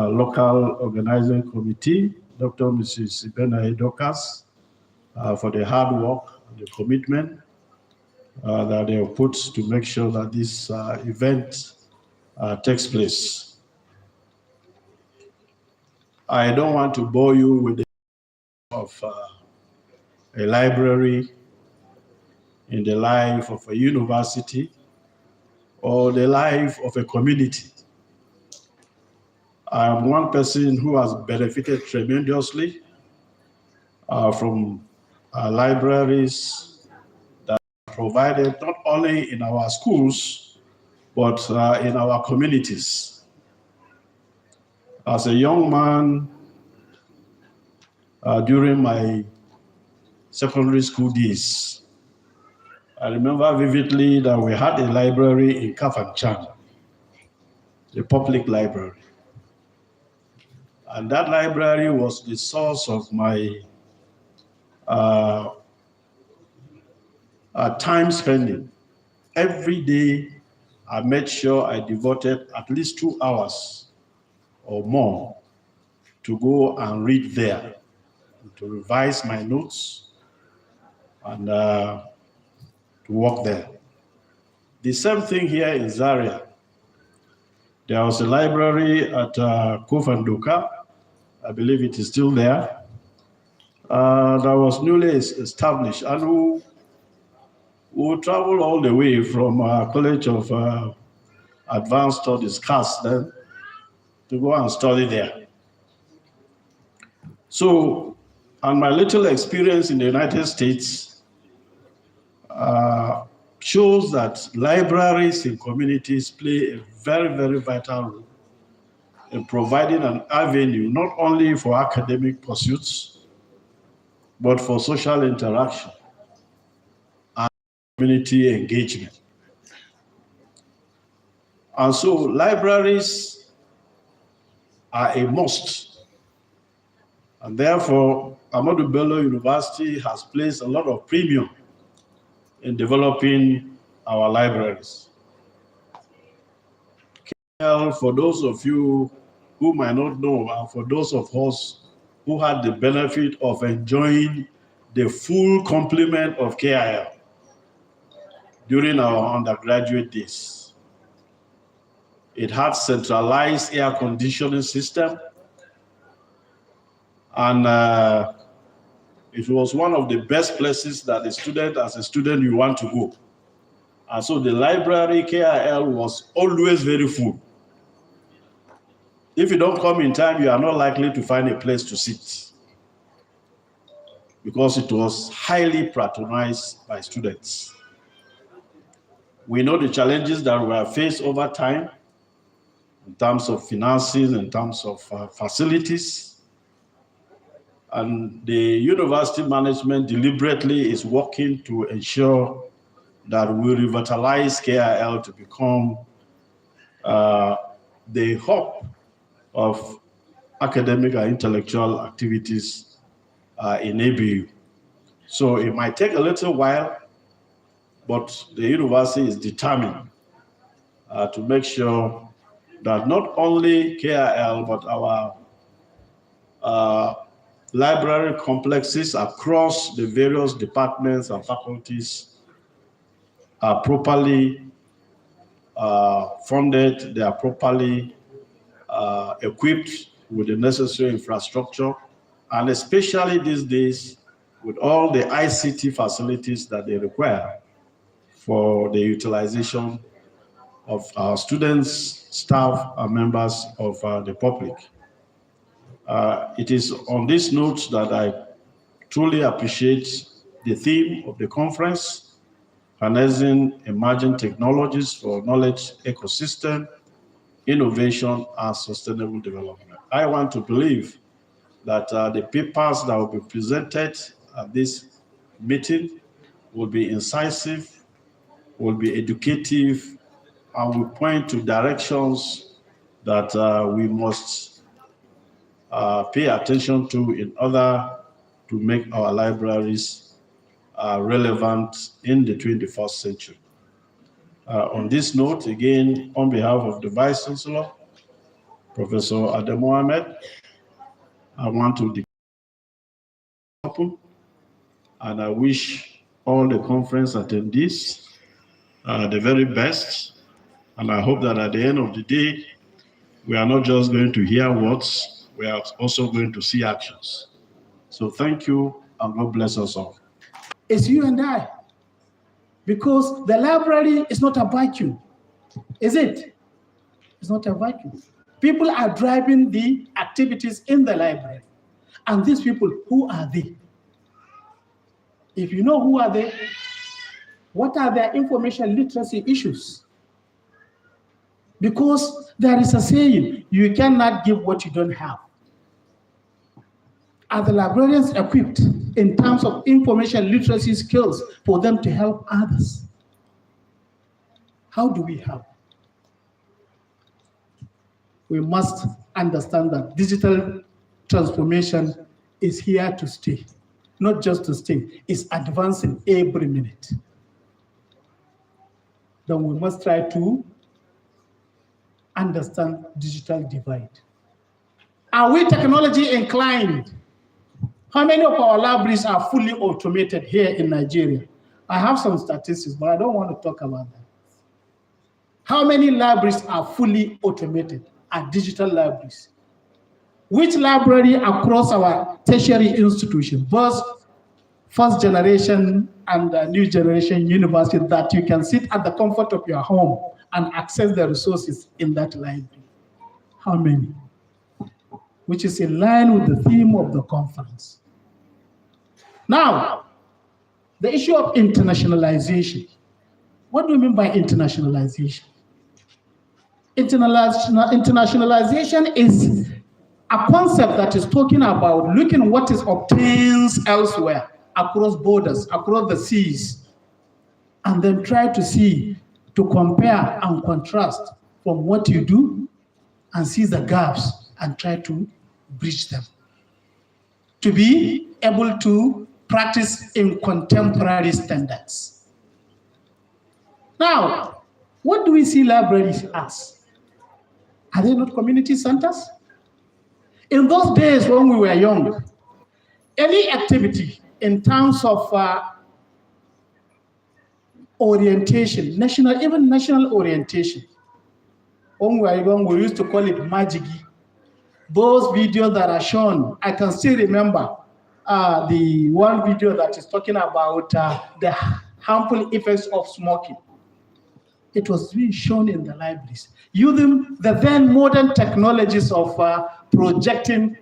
Local organizing committee, Dr. Mrs. Bello, for the hard work and the commitment that they have put to make sure that this event takes place. I don't want to bore you with the of a library in the life of a university or the life of a community. I am one person who has benefited tremendously from libraries that are provided not only in our schools, but in our communities. As a young man, during my secondary school days, I remember vividly that we had a library in Kafanchan, the public library. And that library was the source of my time spending. Every day, I made sure I devoted at least 2 hours or more to go and read there, to revise my notes, and to work there. The same thing here in Zaria. There was a library at Kofandoka, I believe it is still there, that was newly established, and who traveled all the way from College of Advanced Studies, CAS, then, to go and study there. So, and my little experience in the United States shows that libraries in communities play a very, very vital role in providing an avenue not only for academic pursuits, but for social interaction and community engagement. And so libraries are a must. And therefore, Ahmadu Bello University has placed a lot of premium in developing our libraries. For those of you who might not know, and for those of us who had the benefit of enjoying the full complement of KIL during our undergraduate days, it had centralized air conditioning system, and it was one of the best places that as a student, you want to go. And so the library, KIL, was always very full. If you don't come in time, you are not likely to find a place to sit, because it was highly patronized by students. We know the challenges that were faced over time in terms of financing, in terms of facilities. And the university management deliberately is working to ensure that we revitalize KIL to become the hub of academic and intellectual activities in ABU. So it might take a little while, but the university is determined to make sure that not only KIL, but our library complexes across the various departments and faculties are properly funded, they are properly equipped with the necessary infrastructure, and especially these days with all the ICT facilities that they require for the utilization of our students, staff, and members of the public. It is on this note that I truly appreciate the theme of the conference, harnessing emerging technologies for knowledge ecosystem, innovation, and sustainable development. I want to believe that the papers that will be presented at this meeting will be incisive, will be educative, and will point to directions that we must pay attention to in order to make our libraries relevant in the 21st century. On this note, again, on behalf of the Vice Chancellor, Professor Adam Mohamed, I want to declare open, and I wish all the conference attendees the very best. And I hope that at the end of the day, we are not just going to hear words, we are also going to see actions. So thank you, and God bless us all. It's you and I, because the library is not a vacuum, is it? It's not a vacuum. People are driving the activities in the library. And these people, who are they? If you know who are they, what are their information literacy issues? Because there is a saying, you cannot give what you don't have. Are the librarians equipped in terms of information literacy skills for them to help others? How do we help? We must understand that digital transformation is here to stay. Not just to stay, it's advancing every minute. Then we must try to understand digital divide. Are we technology inclined? How many of our libraries are fully automated here in Nigeria? I have some statistics, but I don't want to talk about that. How many libraries are fully automated, are digital libraries? Which library across our tertiary institutions, both first generation and new generation university, that you can sit at the comfort of your home and access the resources in that library? How many? Which is in line with the theme of the conference. Now, the issue of internationalization. What do we mean by internationalization? Internationalization is a concept that is talking about looking what is obtained elsewhere, across borders, across the seas, and then try to see, to compare and contrast from what you do and see the gaps and try to bridge them. To be able to practice in contemporary standards. Now, what do we see libraries as? Are they not community centers? In those days when we were young, any activity in terms of orientation, even national orientation, when we were young, we used to call it majigi. Those videos that are shown, I can still remember the one video that is talking about the harmful effects of smoking. It was being shown in the libraries, using the then modern technologies of projecting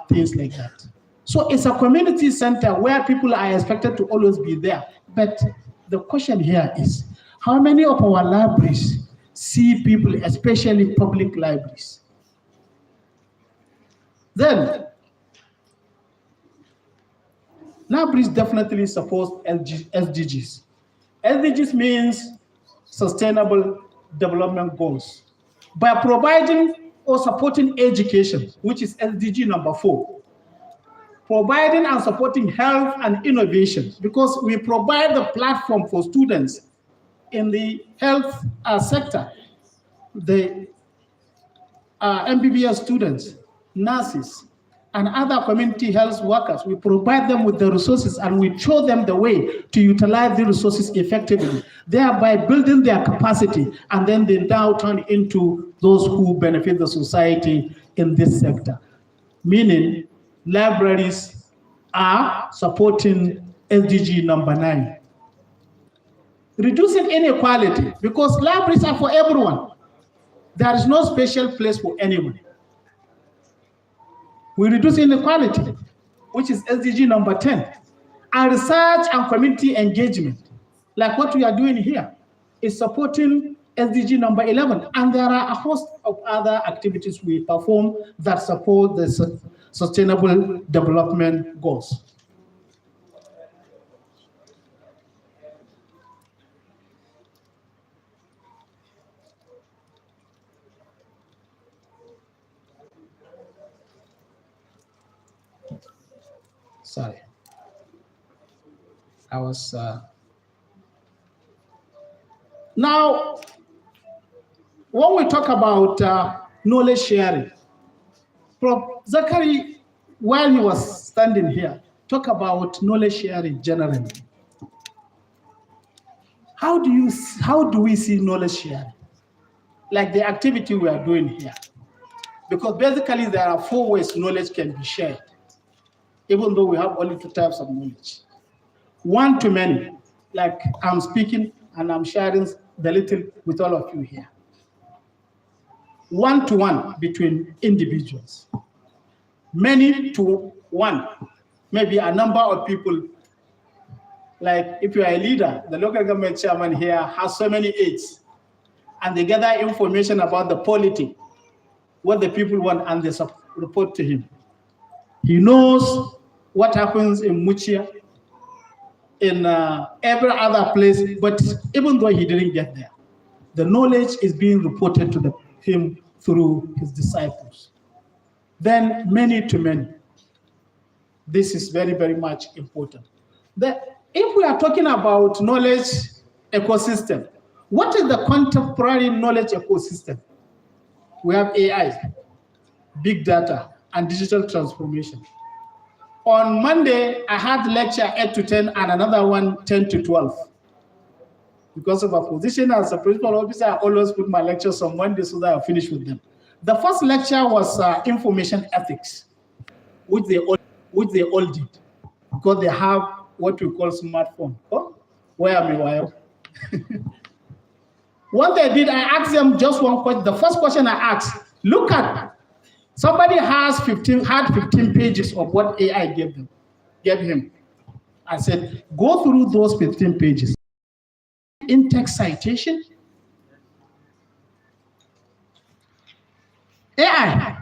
things like that. So it's a community center where people are expected to always be there. But the question here is, how many of our libraries see people, especially public libraries? Then, libraries definitely support SDGs. SDGs means Sustainable Development Goals. By providing or supporting education, which is SDG number 4, providing and supporting health and innovation, because we provide the platform for students in the health sector, the MBBS students, nurses, and other community health workers. We provide them with the resources and we show them the way to utilize the resources effectively, thereby building their capacity, and then they now turn into those who benefit the society in this sector. Meaning, libraries are supporting SDG number 9. Reducing inequality, because libraries are for everyone. There is no special place for anyone. We reduce inequality, which is SDG number 10. And research and community engagement, like what we are doing here, is supporting SDG number 11. And there are a host of other activities we perform that support the sustainable development goals. Sorry. I was now when we talk about knowledge sharing, Prof. Zachary, while he was standing here, talk about knowledge sharing generally. How do we see knowledge sharing? Like the activity we are doing here. Because basically there are 4 ways knowledge can be shared, even though we have only 2 types of knowledge. One to many, like I'm speaking and I'm sharing the little with all of you here. One to one between individuals. Many to one, maybe a number of people. Like if you are a leader, the local government chairman here has so many aides, and they gather information about the polity, what the people want, and they report to him. He knows what happens in Muchia, in every other place, but even though he didn't get there, the knowledge is being reported to him through his disciples. Then many to many. This is very, very much important. If we are talking about knowledge ecosystem, what is the contemporary knowledge ecosystem? We have AI, big data, and digital transformation. On Monday, I had lecture 8 to 10 and another one 10 to 12. Because of a position as a principal officer, I always put my lectures on Monday so that I finish with them. The first lecture was information ethics, which they all did, because they have what we call smartphone. Oh, where am I? What they did, I asked them just one question. The first question I asked, look at, somebody had 15 pages of what AI gave him. I said, go through those 15 pages. In-text citation, AI,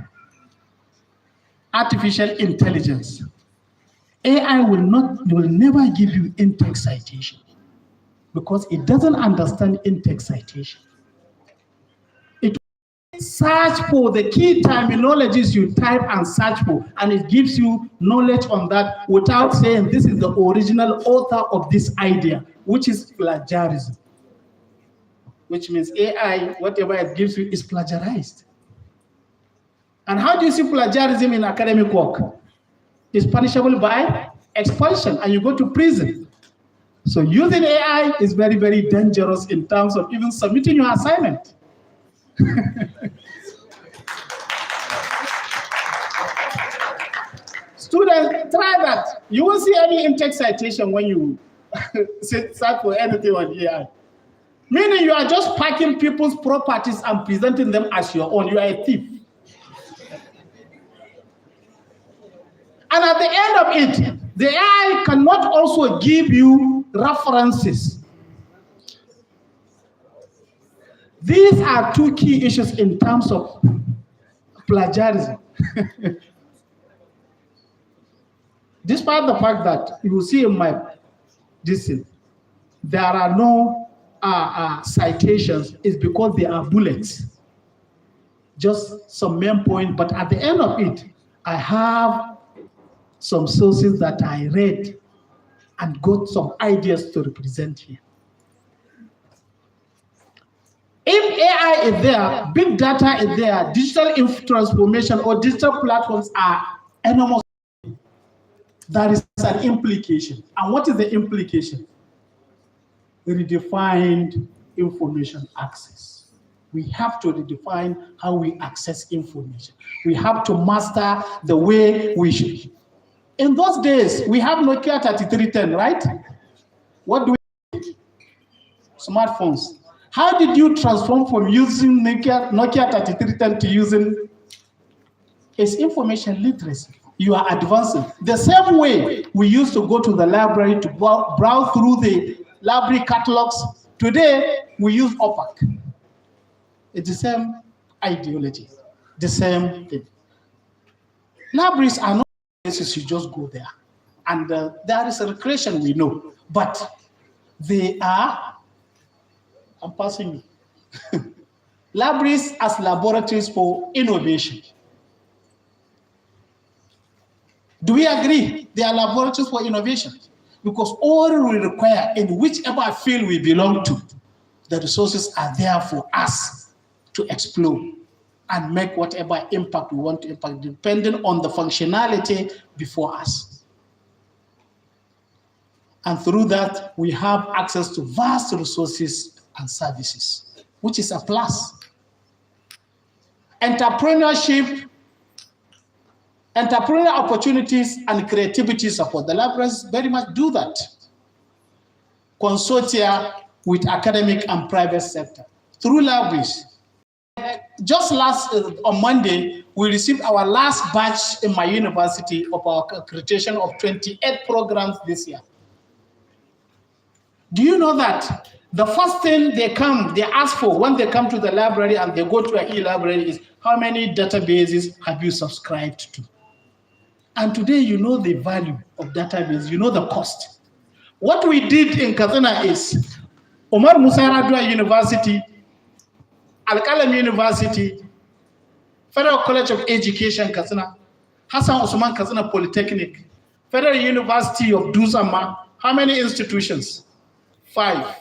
artificial intelligence. AI will never give you in-text citation because it doesn't understand in-text citation. It will search for the key terminologies you type and search for, and it gives you knowledge on that without saying this is the original author of this idea, which is plagiarism. Which means AI, whatever it gives you, is plagiarized. And how do you see plagiarism in academic work? It's punishable by expulsion, and you go to prison. So using AI is very, very dangerous in terms of even submitting your assignment. Students, try that. You won't see any in-text citation when you search for anything on AI. Meaning you are just packing people's properties and presenting them as your own. You are a thief. And at the end of it, the AI cannot also give you references. These are 2 key issues in terms of plagiarism. Despite the fact that you will see in my dissent, there are no citations, is because they are bullets. Just some main point, but at the end of it, I have some sources that I read and got some ideas to represent here. If AI is there, big data is there, digital transformation or digital platforms are enormous. There is an implication. And what is the implication? Redefined information access. We have to redefine how we access information. We have to master the way we should. In those days, we have Nokia 3310, right? What do we do? smartphones. How did you transform from using Nokia 3310 to using? It's information literacy. You are advancing. The same way we used to go to the library to browse through the library catalogs, today we use OPAC. It's the same ideology, the same thing. Libraries are not places you just go there. And there is a recreation, we know, but they are, I'm passing you. Libraries as laboratories for innovation. Do we agree? They are laboratories for innovation? Because all we require in whichever field we belong to, the resources are there for us to explore and make whatever impact we want to impact, depending on the functionality before us. And through that, we have access to vast resources and services, which is a plus. Entrepreneurship, entrepreneurial opportunities and creativity support. The libraries very much do that. Consortia with academic and private sector through libraries. Just on Monday, we received our last batch in my university of our accreditation of 28 programs this year. Do you know that the first thing they ask for when they come to the library and they go to an e-library is how many databases have you subscribed to? And today you know the value of database, you know the cost. What we did in Katsina is Omar Musa Yar'Adua University, Al-Qalam University, Federal College of Education Katsina, Hassan Usman Katsina Polytechnic, Federal University of Dusama. How many institutions? 5.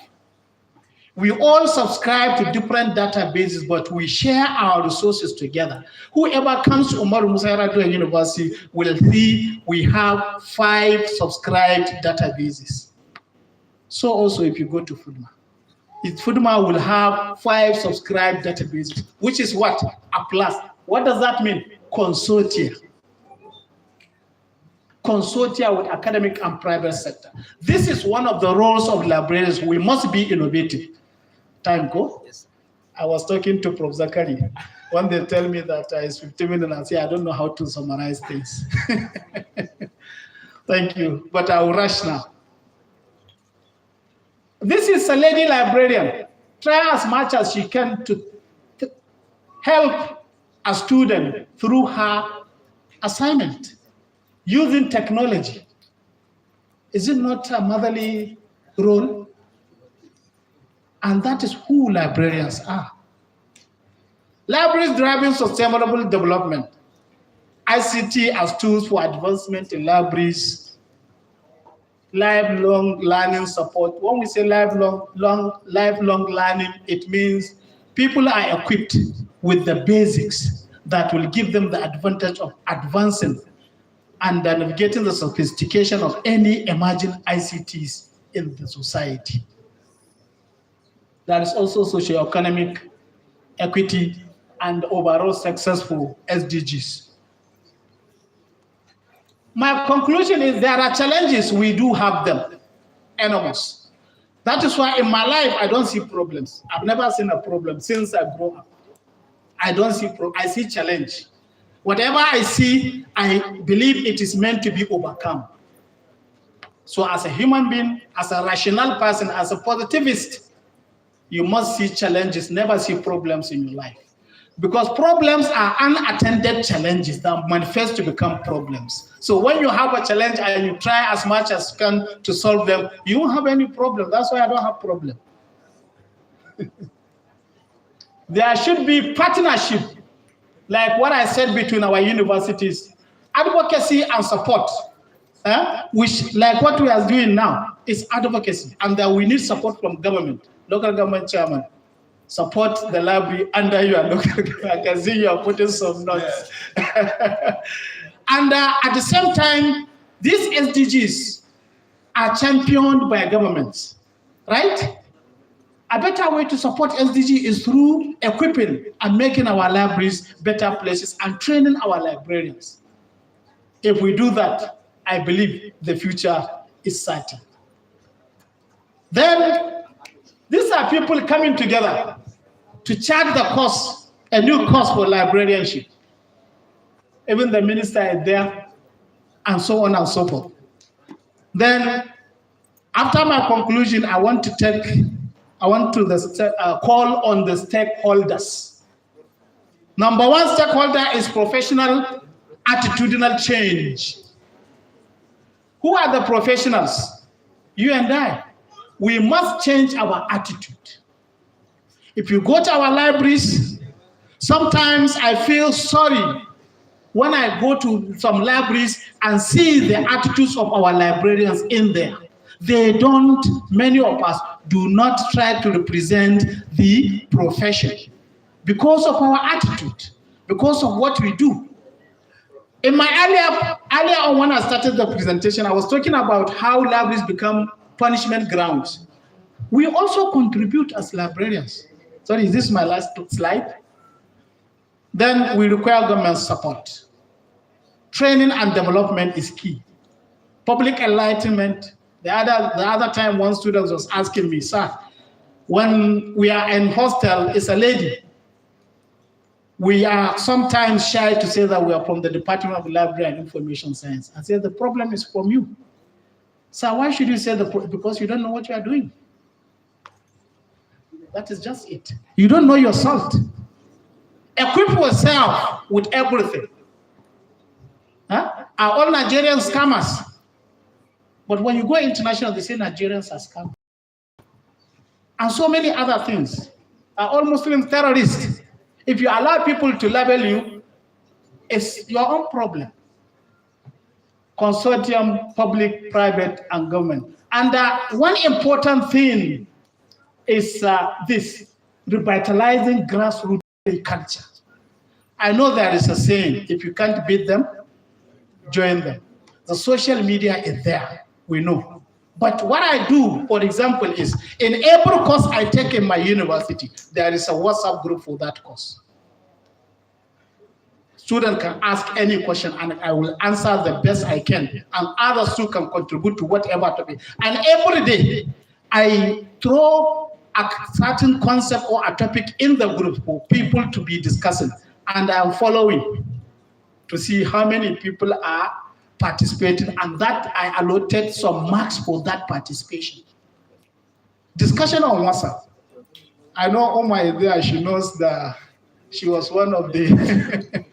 We all subscribe to different databases, but we share our resources together. Whoever comes to Umar Musa Yar'Adua University will see we have 5 subscribed databases. So also if you go to FUDMA, FUDMA will have 5 subscribed databases, which is what? A plus. What does that mean? Consortia. Consortia with academic and private sector. This is one of the roles of librarians. We must be innovative. Time go? Yes. I was talking to Prof. Zakari. When they tell me that it's 15 minutes, I say, I don't know how to summarize things. Thank you, but I will rush now. This is a lady librarian. Try as much as she can to help a student through her assignment using technology. Is it not a motherly role? And that is who librarians are. Libraries driving sustainable development. ICT as tools for advancement in libraries. Lifelong learning support. When we say lifelong learning, it means people are equipped with the basics that will give them the advantage of advancing and navigating the sophistication of any emerging ICTs in the society. There is also socioeconomic equity and overall successful SDGs. My conclusion is there are challenges, we do have them, enormous. That is why in my life, I don't see problems. I've never seen a problem since I grew up. I don't see I see challenge. Whatever I see, I believe it is meant to be overcome. So as a human being, as a rational person, as a positivist, you must see challenges, never see problems in your life. Because problems are unattended challenges that manifest to become problems. So when you have a challenge and you try as much as you can to solve them, you won't have any problem. That's why I don't have problem. There should be partnership, like what I said between our universities, advocacy and support, which like what we are doing now is advocacy, and that we need support from government, local government chairman. Support the library under your local government. I can see you are putting some notes. Yeah. And at the same time, these SDGs are championed by governments, right? A better way to support SDG is through equipping and making our libraries better places and training our librarians. If we do that, I believe the future is certain. Then These are people coming together to charge the cost, a new cost for librarianship. Even the minister is there, and so on and so forth. Then, after my conclusion, I want to call on the stakeholders. Number one stakeholder is professional attitudinal change. Who are the professionals? You and I. We must change our attitude. If you go to our libraries, sometimes I feel sorry when I go to some libraries and see the attitudes of our librarians in there. Many of us do not try to represent the profession because of our attitude, because of what we do. In my earlier on when I started the presentation, I was talking about how libraries become punishment grounds. We also contribute as librarians. Sorry, is this my last slide? Then we require government support. Training and development is key. Public enlightenment. The other time one student was asking me, sir, when we are in hostel, it's a lady. We are sometimes shy to say that we are from the Department of Library and Information Science. I said, the problem is from you. So why should you say because you don't know what you are doing? That is just it. You don't know your salt. Equip yourself with everything. Huh? Are all Nigerians scammers? But when you go international, they say Nigerians are scammers. And so many other things. Are all Muslims terrorists? If you allow people to label you, it's your own problem. Consortium, public, private, and government. And one important thing is this, revitalizing grassroots culture. I know there is a saying, if you can't beat them, join them. The social media is there, we know. But what I do, for example, is in every course I take in my university, there is a WhatsApp group for that course. Student can ask any question and I will answer the best I can. And others too can contribute to whatever topic. And every day, I throw a certain concept or a topic in the group for people to be discussing. And I'm following to see how many people are participating, and that I allotted some marks for that participation. Discussion on WhatsApp. I know Oma is there, she knows that she was one of the,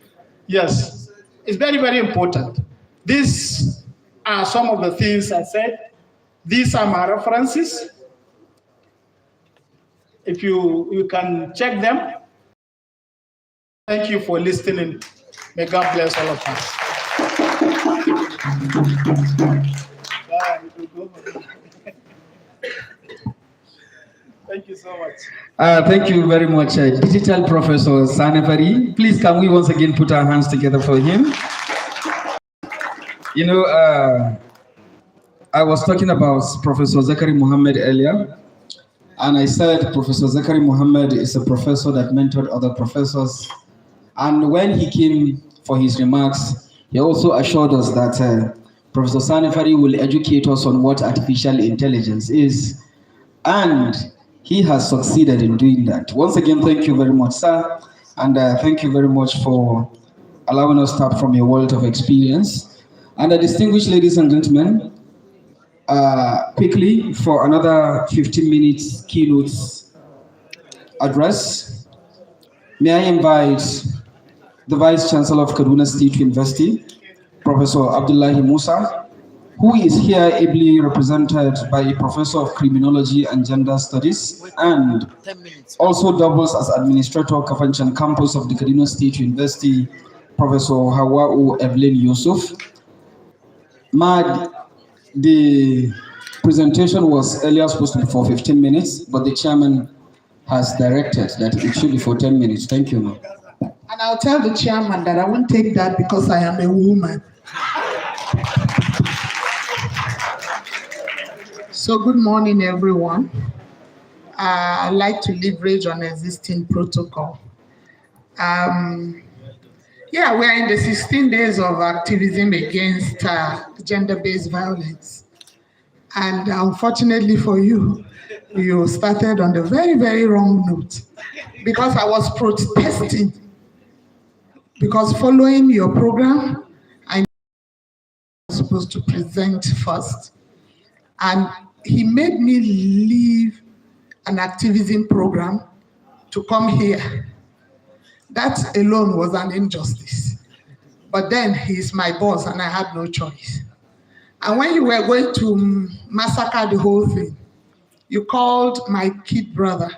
yes, it's very, very important. These are some of the things I said. These are my references. If you can check them. Thank you for listening. May God bless all of us. Thank you so much. Thank you very much, Digital Professor Sanefari. Please, can we once again put our hands together for him? You know, I was talking about Professor Zakari Muhammad earlier, and I said Professor Zakari Muhammad is a professor that mentored other professors. And when he came for his remarks, he also assured us that Professor Sanefari will educate us on what artificial intelligence is. And he has succeeded in doing that. Once again, thank you very much, sir. And thank you very much for allowing us to tap from your world of experience. And distinguished ladies and gentlemen, quickly for another 15 minutes keynotes address, may I invite the Vice Chancellor of Kaduna State University, Professor Abdullahi Musa, who is here ably represented by a Professor of Criminology and Gender Studies, and also doubles as Administrator of Kafanchan Campus of the Kaduna State University, Professor Hawa'u Evelyn Yusuf. The presentation was earlier supposed to be for 15 minutes, but the chairman has directed that it should be for 10 minutes. Thank you, ma'am. And I'll tell the chairman that I won't take that because I am a woman. So good morning, everyone. I'd like to leverage on existing protocol. Yeah, we are in the 16 days of activism against gender-based violence. And unfortunately for you, You started on the very, very wrong note because I was protesting. Because following your program, I was supposed to present first. And he made me leave an activism program to come here. That alone was an injustice. But then he's my boss and I had no choice. And when you were going to massacre the whole thing, you called my kid brother,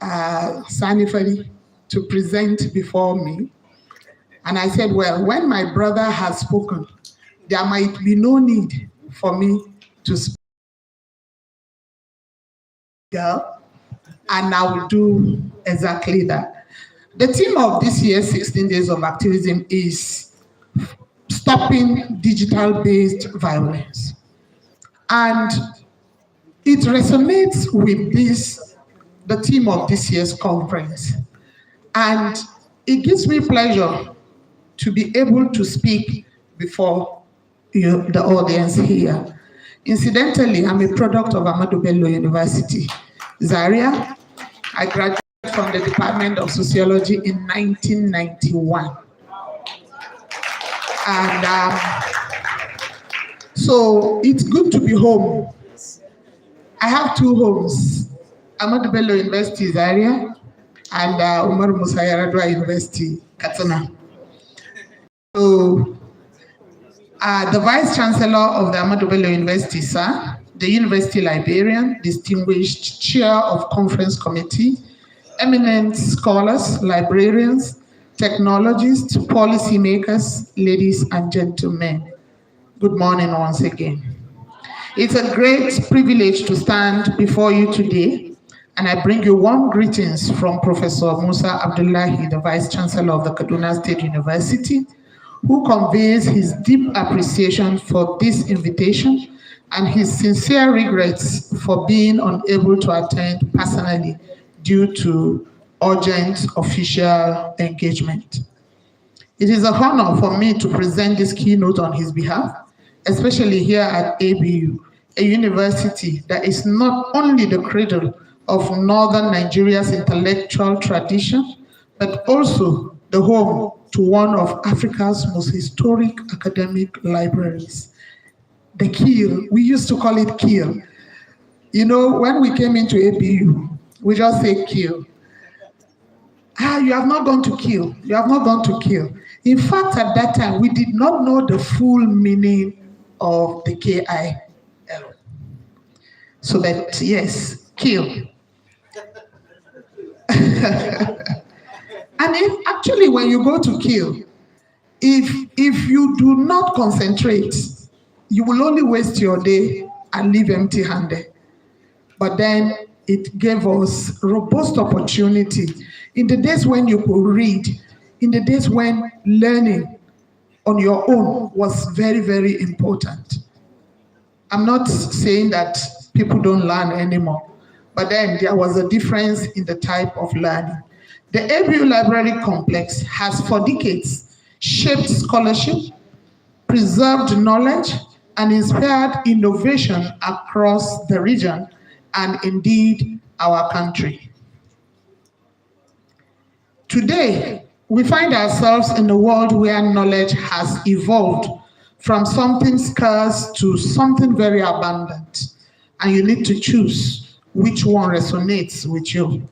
Sanifari, to present before me. And I said, well, when my brother has spoken, there might be no need for me to speak, and I will do exactly that. The theme of this year's 16 Days of Activism is stopping digital-based violence. And it resonates with the theme of this year's conference. And it gives me pleasure to be able to speak before the audience here. Incidentally, I'm a product of Ahmadu Bello University, Zaria. I graduated from the Department of Sociology in 1991. And so it's good to be home. I have two homes, Ahmadu Bello University, Zaria, and Umar Musa Yar'Adua University, Katsina. So, the Vice Chancellor of the Ahmadu Bello University, sir, the University Librarian, distinguished Chair of Conference Committee, eminent scholars, librarians, technologists, policymakers, ladies and gentlemen, good morning once again. It's a great privilege to stand before you today, and I bring you warm greetings from Professor Musa Abdullahi, the Vice Chancellor of the Kaduna State University, who conveys his deep appreciation for this invitation and his sincere regrets for being unable to attend personally due to urgent official engagement. It is an honor for me to present this keynote on his behalf, especially here at ABU, a university that is not only the cradle of Northern Nigeria's intellectual tradition, but also the home to one of Africa's most historic academic libraries. The Kiel, we used to call it Kiel. You know, when we came into ABU, we just say Kiel. You have not gone to Kiel. You have not gone to Kiel. In fact, at that time, we did not know the full meaning of the KIL. So that, yes, Kiel. And actually, when you go to Kiel, if you do not concentrate, you will only waste your day and leave empty-handed. But then it gave us robust opportunity. In the days when you could read, in the days when learning on your own was very, very important. I'm not saying that people don't learn anymore, but then there was a difference in the type of learning. The ABU Library Complex has for decades shaped scholarship, preserved knowledge, and inspired innovation across the region and indeed our country. Today, we find ourselves in a world where knowledge has evolved from something scarce to something very abundant, and you need to choose which one resonates with you.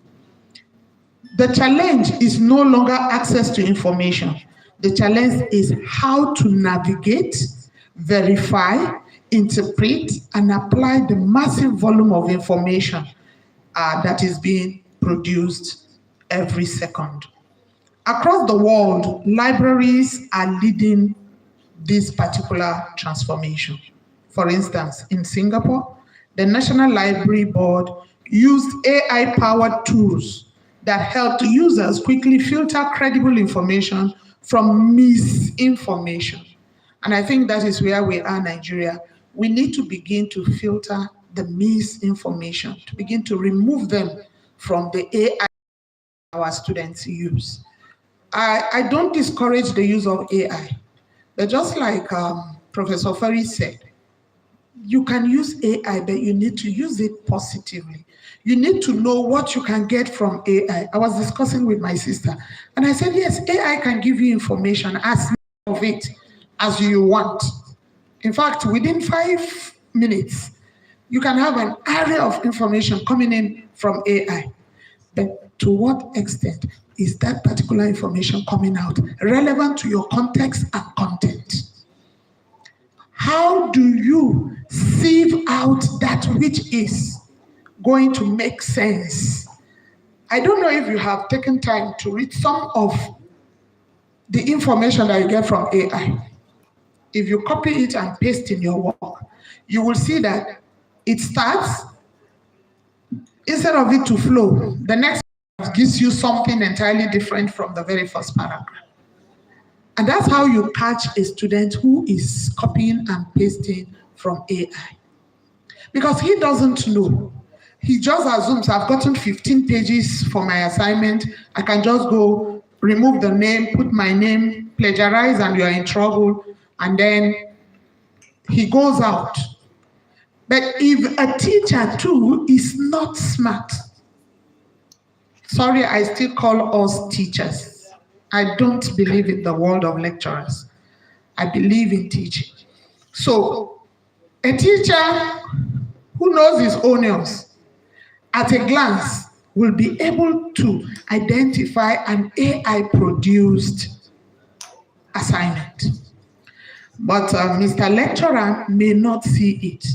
The challenge is no longer access to information. The challenge is how to navigate, verify, interpret, and apply the massive volume of information that is being produced every second. Across the world, libraries are leading this particular transformation. For instance, in Singapore, the National Library Board used AI-powered tools that helped users quickly filter credible information from misinformation. And I think that is where we are in Nigeria. We need to begin to filter the misinformation, to begin to remove them from the AI our students use. I don't discourage the use of AI, but just like Professor Fari said, you can use AI, but you need to use it positively. You need to know what you can get from AI. I was discussing with my sister, and I said, yes, AI can give you information, as much of it as you want. In fact, within 5 minutes, you can have an array of information coming in from AI. But to what extent is that particular information coming out relevant to your context and content? How do you sieve out that which is going to make sense? I don't know if you have taken time to read some of the information that you get from AI. If you copy it and paste in your work, you will see that it starts, instead of it to flow, the next gives you something entirely different from the very first paragraph. And that's how you catch a student who is copying and pasting from AI. Because he doesn't know. He just assumes, I've gotten 15 pages for my assignment. I can just go remove the name, put my name, plagiarize, and you're in trouble. And then he goes out. But if a teacher too is not smart, sorry, I still call us teachers. I don't believe in the world of lecturers. I believe in teaching. So a teacher who knows his onions at a glance will be able to identify an AI-produced assignment. But Mr. Lecturer may not see it.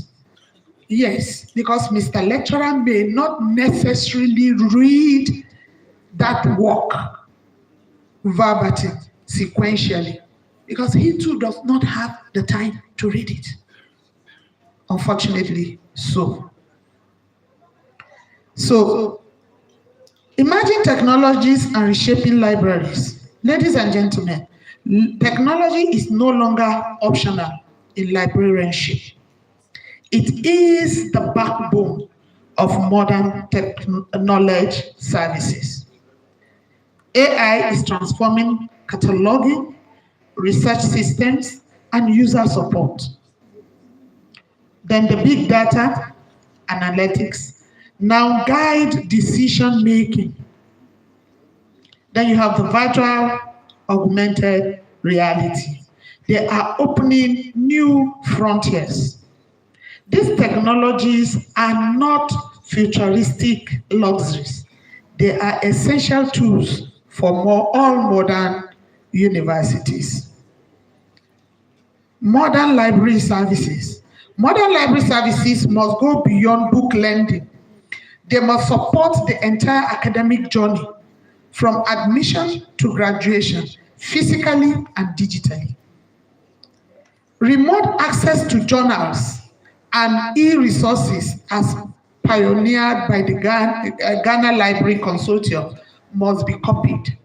Yes, because Mr. Lecturer may not necessarily read that work verbatim, sequentially, because he too does not have the time to read it. Unfortunately, so. So, imagine technologies and reshaping libraries. Ladies and gentlemen, technology is no longer optional in librarianship. It is the backbone of modern knowledge services. AI is transforming cataloging, research systems, and user support. Then the big data analytics now guide decision making. Then you have the virtual augmented reality. They are opening new frontiers. These technologies are not futuristic luxuries. They are essential tools for all modern universities. Modern library services. Modern library services must go beyond book lending. They must support the entire academic journey, from admission to graduation, physically and digitally. Remote access to journals and e-resources, as pioneered by the Ghana Library Consortium, must be copied.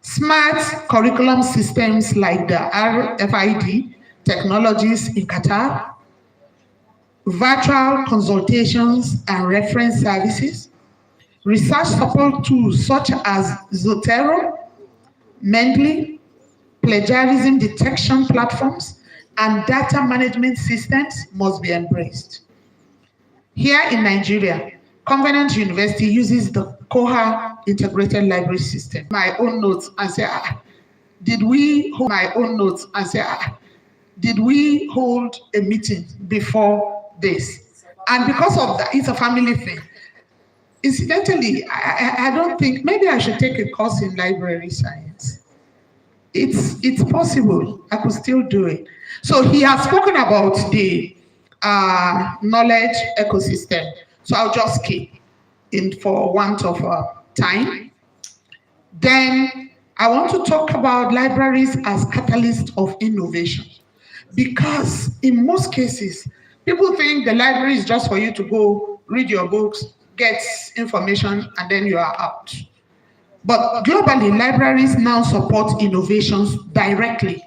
Smart curriculum systems like the RFID technologies in Qatar, virtual consultations and reference services, research support tools such as Zotero, Mendeley, plagiarism detection platforms, and data management systems must be embraced. Here in Nigeria, Covenant University uses the Koha integrated library system. My own notes and say, did we hold my own notes and say, did we hold a meeting before this? And because of that, it's a family thing. Incidentally, I don't think, maybe I should take a course in library science. It's possible, I could still do it. So he has spoken about the knowledge ecosystem. So I'll just skip in for want of time. Then I want to talk about libraries as catalysts of innovation. Because in most cases, people think the library is just for you to go read your books, get information, and then you are out. But globally, libraries now support innovations directly.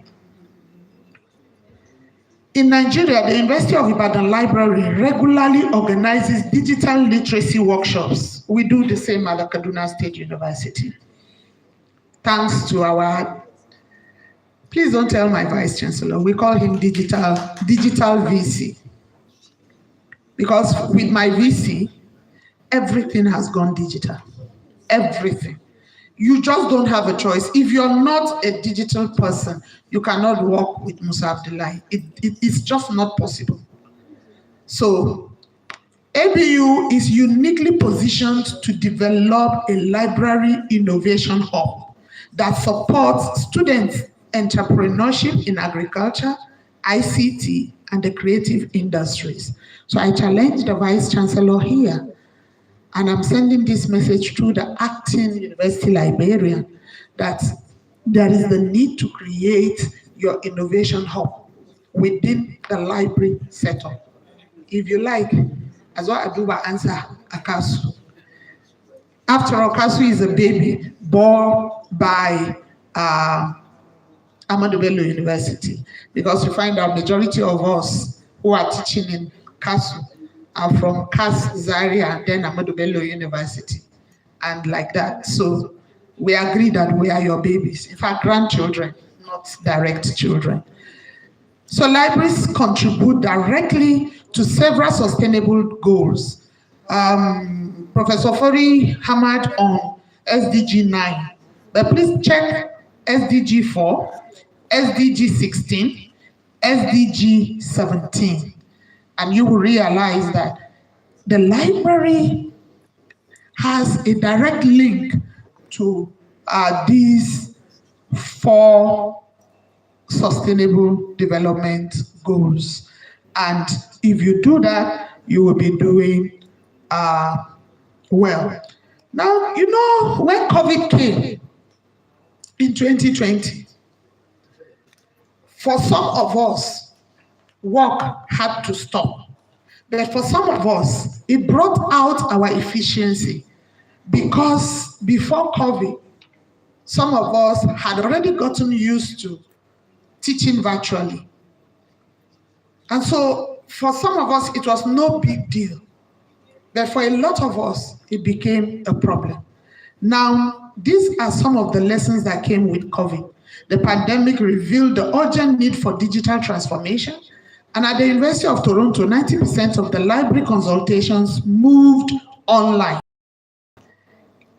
In Nigeria, the University of Ibadan Library regularly organizes digital literacy workshops. We do the same at the Kaduna State University. Thanks to our Please don't tell my Vice Chancellor. We call him digital VC. Because with my VC, everything has gone digital. Everything. You just don't have a choice. If you're not a digital person, you cannot work with Musa Abdullahi. It's just not possible. So ABU is uniquely positioned to develop a library innovation hub that supports students' entrepreneurship in agriculture, ICT, and the creative industries. So I challenge the Vice Chancellor here, and I'm sending this message to the acting university librarian that there is the need to create your innovation hub within the library setup. If you like, as what Aduba answer Akasu. After all, Akasu is a baby born by Ahmadu Bello University, because you find our majority of us who are teaching in KASU are from Zaria, then Ahmadu Bello University, and like that. So we agree that we are your babies, in fact, grandchildren, not direct children. So libraries contribute directly to several sustainable goals. Professor Fori hammered on SDG 9, but please check SDG 4, SDG 16, SDG 17, and you will realize that the library has a direct link to these 4 sustainable development goals. And if you do that, you will be doing well. Now, you know, when COVID came in 2020, for some of us, work had to stop. But for some of us, it brought out our efficiency, because before COVID, some of us had already gotten used to teaching virtually. And so for some of us, it was no big deal. But for a lot of us, it became a problem. Now, these are some of the lessons that came with COVID. The pandemic revealed the urgent need for digital transformation. And at the University of Toronto, 90% of the library consultations moved online.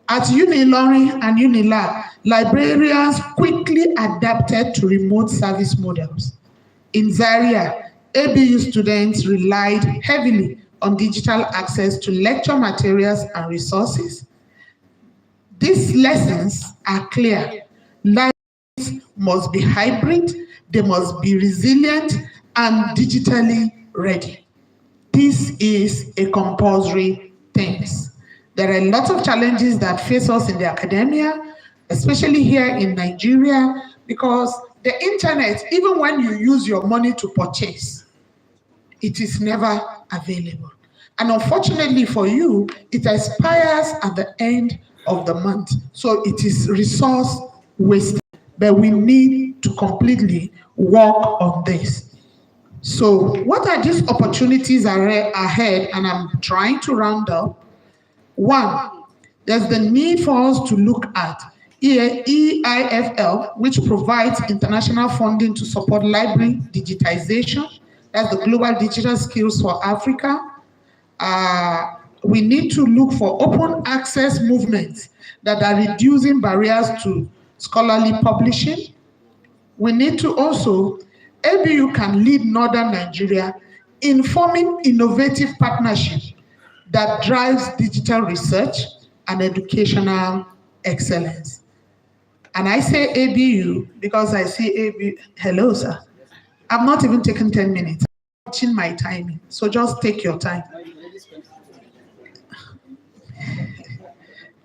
At Unilori and Unilab, librarians quickly adapted to remote service models. In Zaria, ABU students relied heavily on digital access to lecture materials and resources. These lessons are clear. Libraries must be hybrid, they must be resilient and digitally ready. This is a compulsory thing. There are a lot of challenges that face us in the academia, especially here in Nigeria, because the internet, even when you use your money to purchase, it is never available. And unfortunately for you, it expires at the end of the month. So it is resource wasted. But we need to completely work on this. So what are these opportunities ahead? And I'm trying to round up. 1, there's the need for us to look at EIFL, which provides international funding to support library digitization. That's the Global Digital Skills for Africa. We need to look for open access movements that are reducing barriers to scholarly publishing. We need to also, ABU can lead Northern Nigeria in forming innovative partnerships that drives digital research and educational excellence. And I say ABU because I see ABU, hello sir. I've not even taken 10 minutes. I'm watching my timing, so just take your time.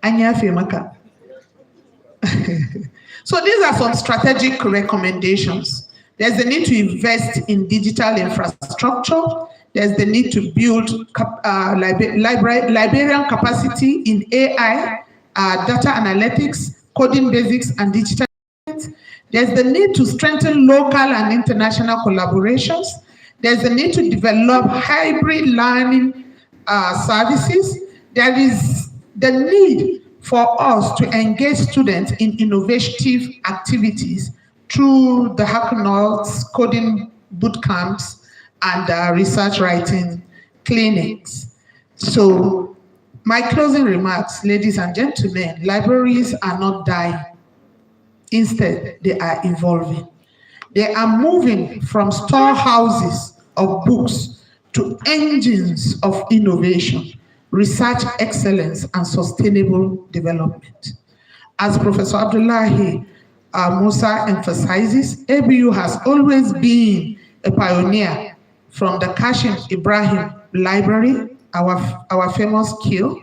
Anya Femaka. So these are some strategic recommendations. There's the need to invest in digital infrastructure. There's the need to build librarian capacity in AI, data analytics, coding basics, and digital. There's the need to strengthen local and international collaborations. There's the need to develop hybrid learning services. There is the need for us to engage students in innovative activities through the hackanauts, coding boot camps, and research writing clinics. So my closing remarks, ladies and gentlemen, libraries are not dying. Instead, they are evolving. They are moving from storehouses of books to engines of innovation, research excellence, and sustainable development. As Professor Abdullahi Musa emphasizes, ABU has always been a pioneer from the Kashim Ibrahim Library, our famous Q,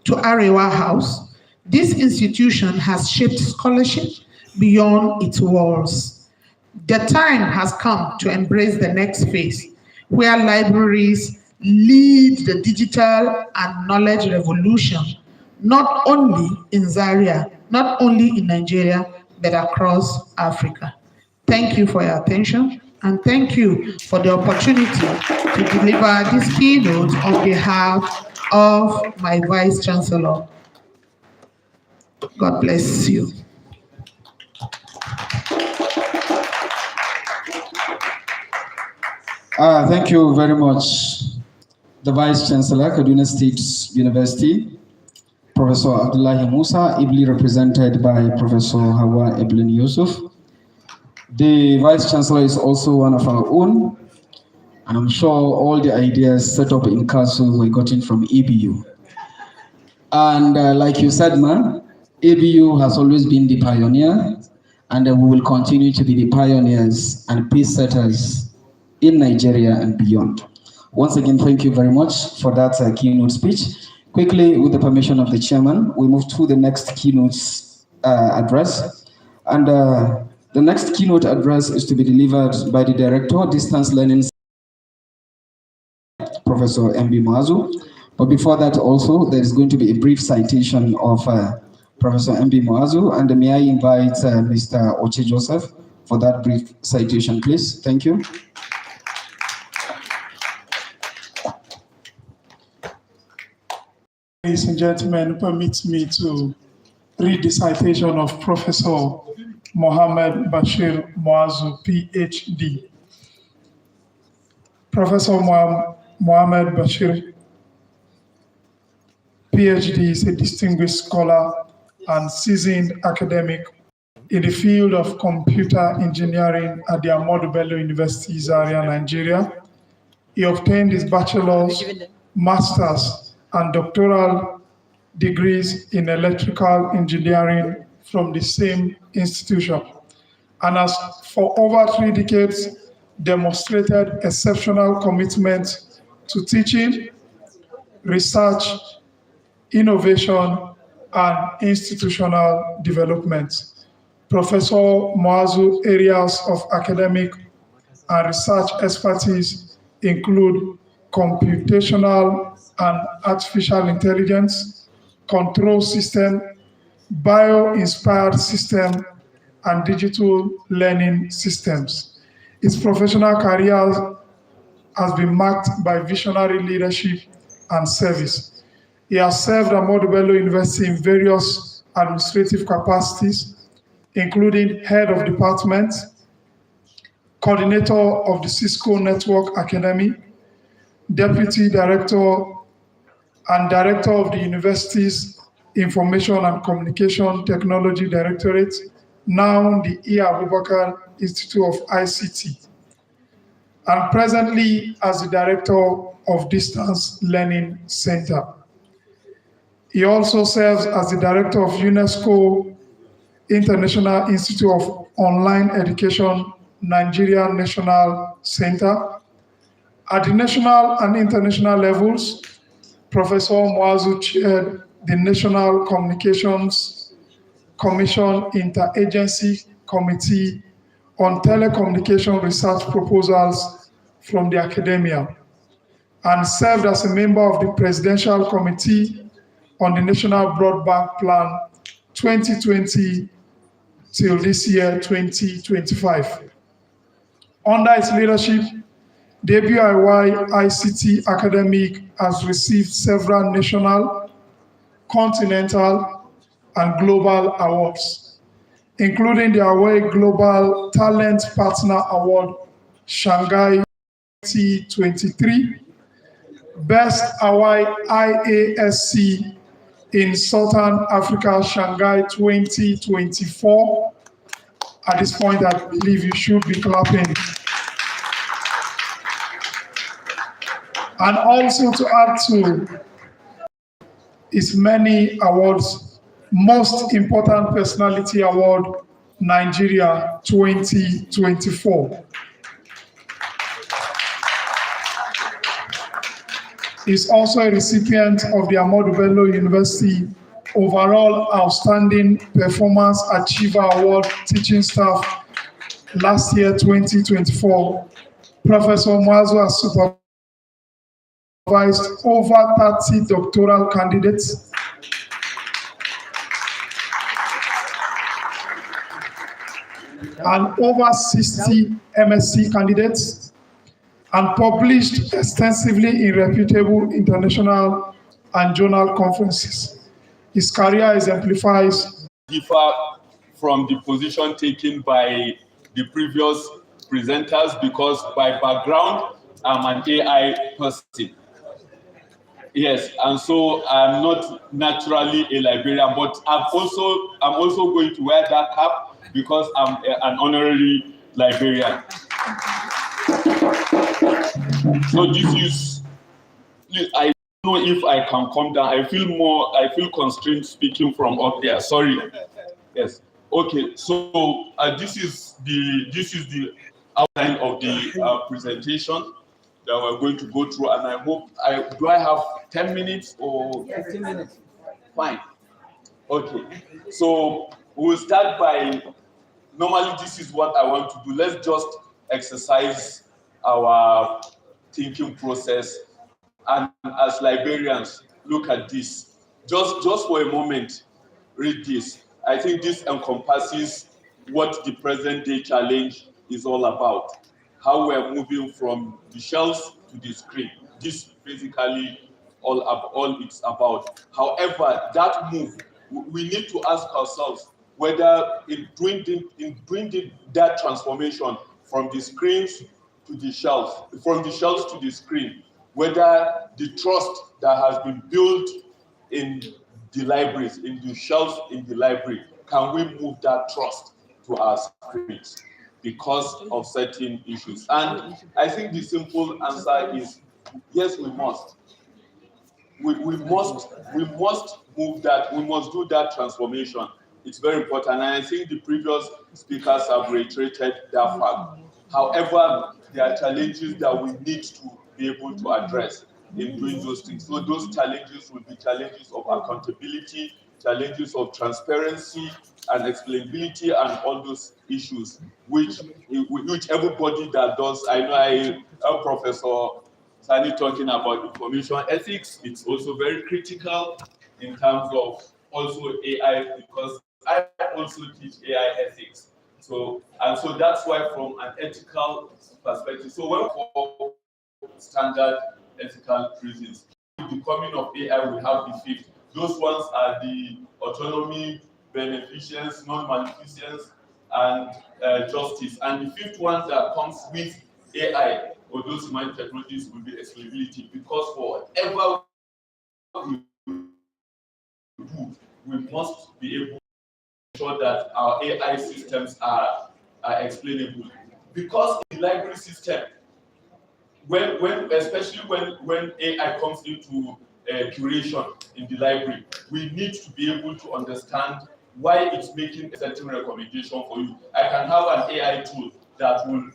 to Arewa House. This institution has shaped scholarship beyond its walls. The time has come to embrace the next phase, where libraries lead the digital and knowledge revolution, not only in Zaria, not only in Nigeria, but across Africa. Thank you for your attention, and thank you for the opportunity to deliver this keynote on behalf of my Vice Chancellor. God bless you. Thank you very much, the Vice Chancellor, Kaduna State University, Professor Abdullahi Musa, ably represented by Professor Hawa Eblin Yusuf. The Vice Chancellor is also one of our own, and I'm sure all the ideas set up in council were gotten from ABU. And like you said, man, ABU has always been the pioneer, and we will continue to be the pioneers and pace setters in Nigeria and beyond. Once again, thank you very much for that keynote speech. Quickly, with the permission of the chairman, we move to the next keynote address. And the next keynote address is to be delivered by the Director of Distance Learning, Professor M.B. Muazu. But before that also, there is going to be a brief citation of Professor M.B. Muazu, and may I invite Mr. Oche Joseph for that brief citation, please. Thank you. Ladies and gentlemen, permit me to read the citation of Professor Mohammed Bashir Muazu, PhD. Professor Mohammed Bashir, PhD, is a distinguished scholar and seasoned academic in the field of computer engineering at the Ahmadu Bello University, Zaria, Nigeria. He obtained his bachelor's, master's, and doctoral degrees in electrical engineering from the same institution, and has for over 3 decades demonstrated exceptional commitment to teaching, research, innovation, and institutional development. Professor Muazu's areas of academic and research expertise include computational and artificial intelligence, control system, bio-inspired system, and digital learning systems. His professional career has been marked by visionary leadership and service. He has served at Ahmadu Bello University in various administrative capacities, including head of department, coordinator of the Cisco Network Academy, deputy director and director of the university's Information and Communication Technology Directorate, now the E. Abubakar Institute of ICT, and presently as the director of Distance Learning Center. He also serves as the director of UNESCO International Institute of Online Education, Nigeria National Center. At the national and international levels, Professor Muazu chaired the National Communications Commission Interagency Committee on Telecommunication Research Proposals from the academia, and served as a member of the Presidential Committee on the National Broadband Plan 2020 till this year, 2025. Under its leadership, the ABUIY ICT Academic has received several national, continental, and global awards. including the Hawaii Global Talent Partner Award, Shanghai 2023, Best Hawaii IASC in Southern Africa, Shanghai 2024. At this point, I believe you should be clapping. And also to add to his many awards, Most Important Personality Award, Nigeria 2024. Is also a recipient of the Ahmadu Bello University Overall Outstanding Performance Achiever Award Teaching Staff last year, 2024. Professor Mwazu has supervised over 30 doctoral candidates and over 60 MSc candidates, and published extensively in reputable international and journal conferences. His career exemplifies differ from the position taken by the previous presenters because by background, I'm an AI person. Yes, and so I'm not naturally a librarian, but I'm also going to wear that cap because I'm an honorary librarian. So this is, I don't know if I can come down. I feel constrained speaking from up there. Sorry. Yes. Okay. So this is the outline of the presentation that we're going to go through, and I hope do I have 10 minutes or 15 minutes? Fine. Okay. So we'll start by. Normally, this is what I want to do. Let's just exercise our thinking process, and as librarians, look at this. Just for a moment, read this. I think this encompasses what the present day challenge is all about. How we're moving from the shelves to the screen. This basically all it's about. However, that move, we need to ask ourselves whether in doing that transformation from the screens to the shelves, from the shelves to the screen, whether the trust that has been built in the libraries, in the shelves in the library, can we move that trust to our screens because of certain issues? And I think the simple answer is yes, we must. We must move that, we must do that transformation. It's very important, and I think the previous speakers have reiterated that fact. However, there are challenges that we need to be able to address in doing those things. So those challenges will be challenges of accountability, challenges of transparency and explainability, and all those issues which everybody that does. I know I heard Professor Sani talking about information ethics. It's also very critical in terms of also AI, because I also teach AI ethics. So that's why from an ethical perspective, so when for standard ethical reasons, with the coming of AI, we have the fifth. Those ones are the autonomy, beneficence, non-maleficence, and justice. And the fifth one that comes with AI or those human technologies will be explainability, because for whatever we do, we must be able to ensure that our AI systems are explainable. Because in the library system, especially when AI comes into curation in the library, we need to be able to understand why it's making a certain recommendation for you. I can have an AI tool that will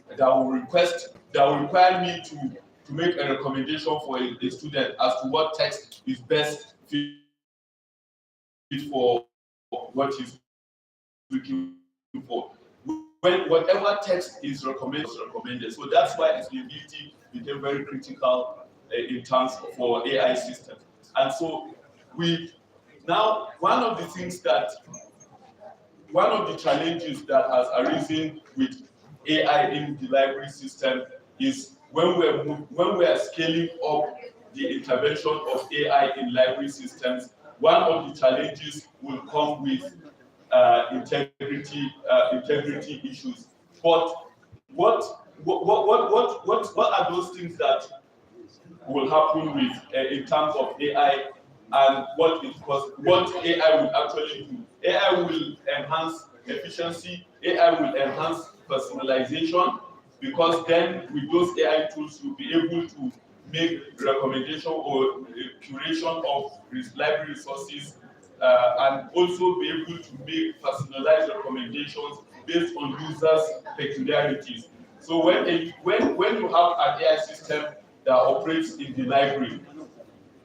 require me to make a recommendation for a student as to what text is best fit for what he's looking for. When whatever text is recommended. So that's why explainability became very critical in terms for AI systems. And so one of the challenges that has arisen with AI in the library system is when we are scaling up the intervention of AI in library systems, one of the challenges will come with integrity issues. But what are those things that will happen with in terms of AI and what AI will actually do? AI will enhance efficiency. AI will enhance personalization, because then with those AI tools you'll be able to make recommendation or curation of library resources, and also be able to make personalized recommendations based on users' peculiarities. So when you have an AI system that operates in the library,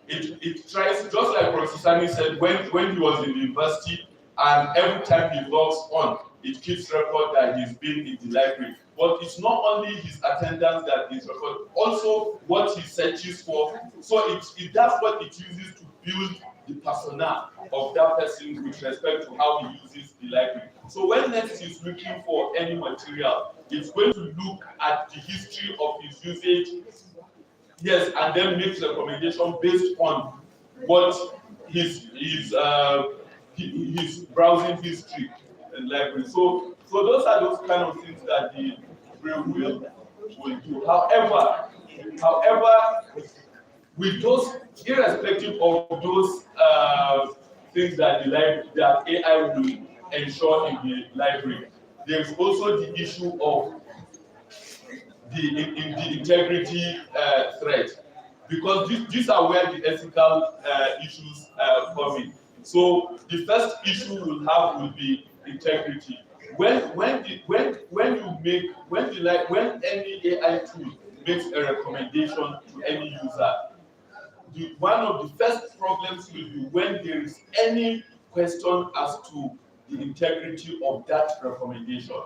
it tries, just like Professor Sani said, when he was in the university, and every time he logs on, it keeps record that he's been in the library. But it's not only his attendance that is recorded, also what he searches for. So that's what it uses to build the persona of that person with respect to how he uses the library. So when next he's looking for any material, it's going to look at the history of his usage, yes, and then makes recommendation based on what his browsing history and library. So those are those kind of things that the brain will do. However, with those, irrespective of those things that that AI will ensure in the library, there's also the issue of the integrity threat, because these are where the ethical issues come in. So the first issue will be integrity. When any AI tool makes a recommendation to any user, one of the first problems will be when there is any question as to the integrity of that recommendation.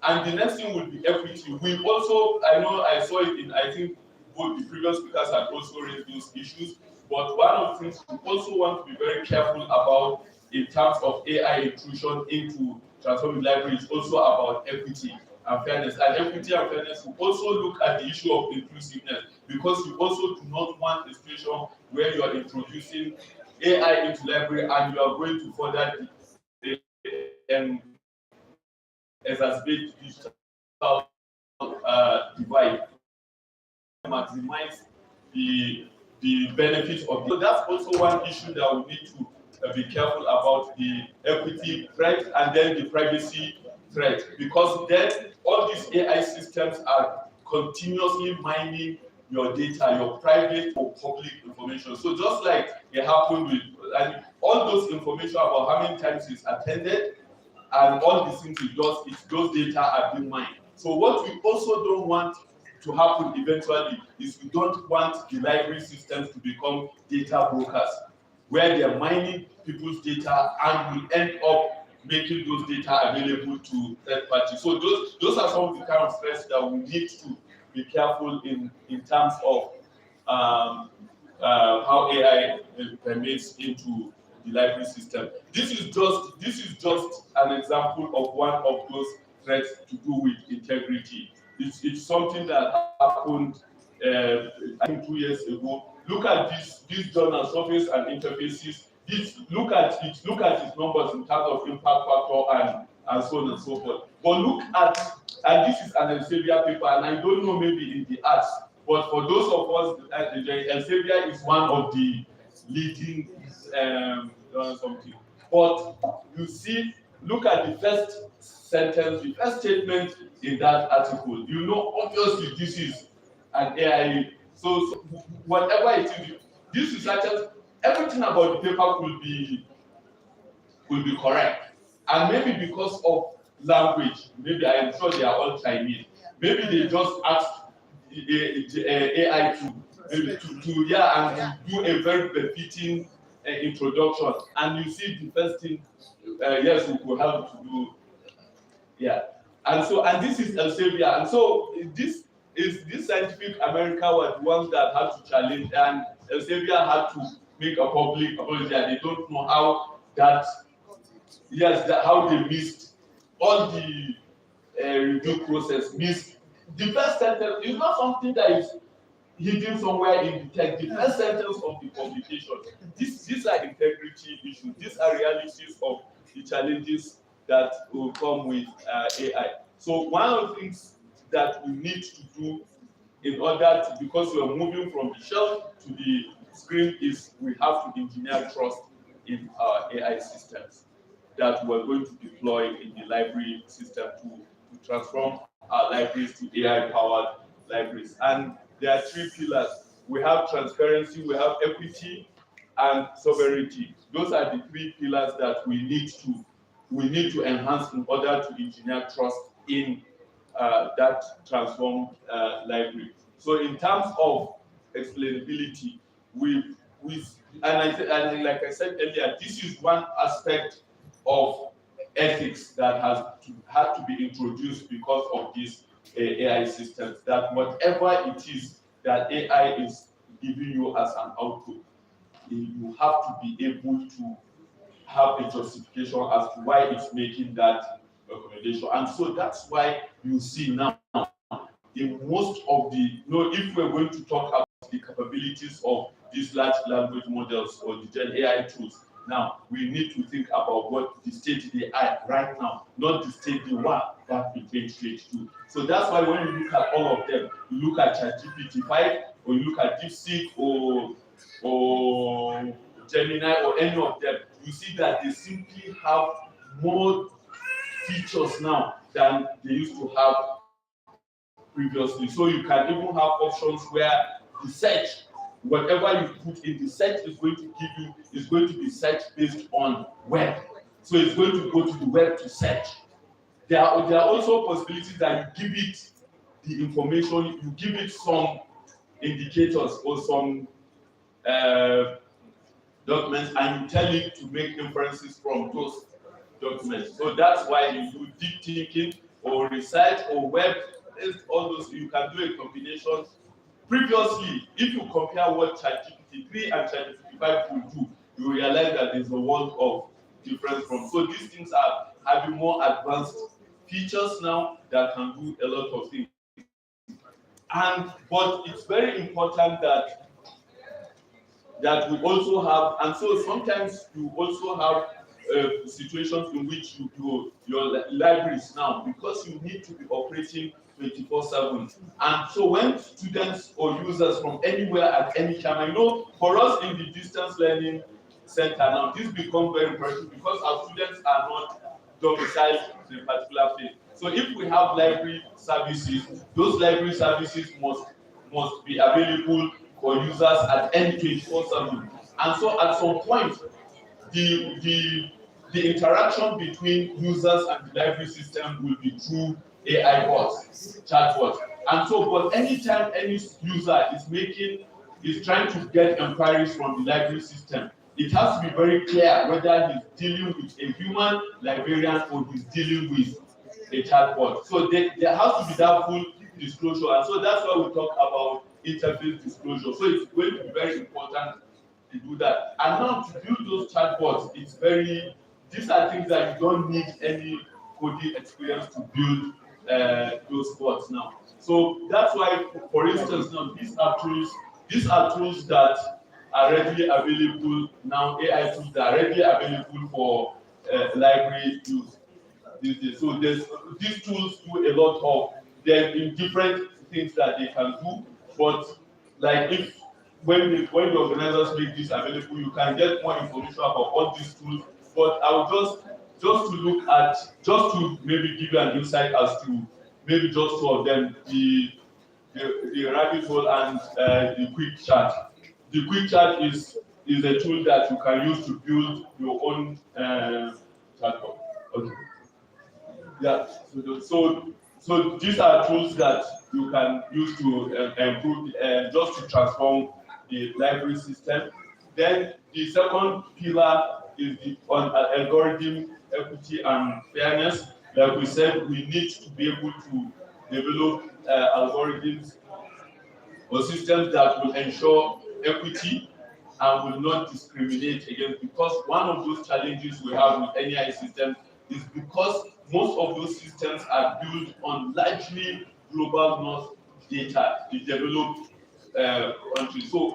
And the next thing will be equity. We also, I know I saw it in, I think both the previous speakers had also raised those issues, but one of the things we also want to be very careful about in terms of AI intrusion into transforming library is also about equity and fairness. And equity and fairness will also look at the issue of inclusiveness, because you also do not want a situation where you are introducing AI into library and you are going to further exacerbate digital divide, maximize the benefits of it. So that's also one issue that we need to be careful about, the equity threat and then the privacy threat, because then all these AI systems are continuously mining your data, your private or public information. So just like it happened with, and all those information about how many times it's attended and all these things it does, those data are being mined. So what we also don't want to happen eventually is we don't want the library systems to become data brokers, where they're mining people's data and will end up making those data available to third parties. So those are some of the kind of threats that we need to be careful in terms of how AI permeates into the library system. This is just an example of one of those threats to do with integrity. It's something that happened I think 2 years ago. Look at this journal surface and interfaces. Look at its numbers in terms of impact factor and so on and so forth. But look at, and this is an Elsevier paper, and I don't know maybe in the arts, but for those of us, Elsevier is one of the leading something. But you see, look at the first sentence, the first statement in that article. You know, obviously this is an AI. So whatever it is, these researchers, everything about the paper will be correct. And maybe because of language, maybe I am sure they are all Chinese. Maybe they just asked AI to do a very befitting introduction, and you see the first thing, yes, we could help to do, and this is Elsevier, and so this Scientific America were the ones that had to challenge, and Elsevier had to make a public apology, and they don't know how how they missed all the review process. Missed the first sentence is not something that is hidden somewhere in the text. The first sentence of the publication. These are integrity issues. These are realities of the challenges that will come with AI. So one of the things that we need to do in order to, because we are moving from the shelf to the screen, is we have to engineer trust in our AI systems that we're going to deploy in the library system to transform our libraries to AI-powered libraries. And there are three pillars. We have transparency, we have equity, and sovereignty. Those are the three pillars that we need to enhance in order to engineer trust in that transformed library. So in terms of explainability, and like I said earlier, this is one aspect of ethics that had to be introduced because of these AI systems. That whatever it is that AI is giving you as an output, you have to be able to have a justification as to why it's making that recommendation. And so that's why you see now in most of the, if we're going to talk about the capabilities of these large language models or the Gen AI tools, now we need to think about what the state they are right now, not the state they were back in 2022. So that's why when you look at all of them, you look at ChatGPT 5, or you look at DeepSeek or Gemini or any of them, you see that they simply have more features now than they used to have previously. So you can even have options where the search, whatever you put in the search is going to give you, is going to be search based on web. So it's going to go to the web to search. There are also possibilities that you give it the information, you give it some indicators or some documents, and you tell it to make inferences from those documents. So that's why you do deep thinking or research or web, all those, you can do a combination. Previously, if you compare what ChatGPT 3 and ChatGPT 5 will do, you realize that there's a world of difference from. So these things are having more advanced features now that can do a lot of things. But it's very important that we also have, and so sometimes you also have situations in which your libraries now, because you need to be operating 24/7. And so when students or users from anywhere at any time, I know for us in the distance learning center now, this becomes very important because our students are not domiciled in a particular place. So if we have library services, those library services must be available for users at any 24/7. And so at some point, the interaction between users and the library system will be through AI bots, chatbots. And so, but anytime any user is trying to get inquiries from the library system, it has to be very clear whether he's dealing with a human librarian or he's dealing with a chatbot. So there has to be that full disclosure. And so that's why we talk about interface disclosure. So it's going to be very important to do that. And now to build those chatbots, these are things that you don't need any coding experience to build those bots now. So that's why, for instance, now these are tools that are readily available now, AI tools that are readily available for library use these days. So these tools do a lot of, they're in different things that they can do, but like when the organizers make this available, you can get more information about all these tools. But I will just to maybe give you an insight as to maybe just two of them, the rabbit hole and the quick chat. The quick chat is a tool that you can use to build your own chatbot. Okay. Yeah. So these are tools that you can use to improve, just to transform the library system. Then the second pillar is on algorithm equity and fairness. Like we said, we need to be able to develop algorithms or systems that will ensure equity and will not discriminate against, because one of those challenges we have with AI systems is because most of those systems are built on largely global north data, the developed countries. So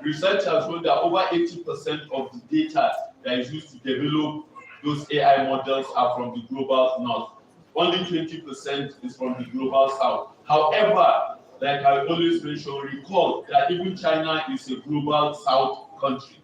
research has shown that over 80% of the data that is used to develop those AI models are from the global north. Only 20% is from the global south. However, like I always mention, recall that even China is a global south country.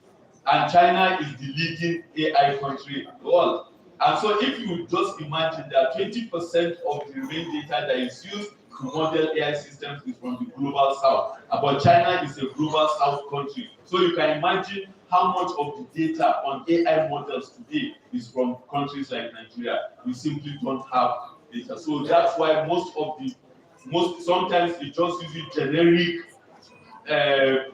And China is the leading AI country in the world. And so if you just imagine that 20% of the rain data that is used to model AI systems is from the global south, but China is a global south country. So you can imagine how much of the data on AI models today is from countries like Nigeria. We simply don't have data. So that's why sometimes it just uses generic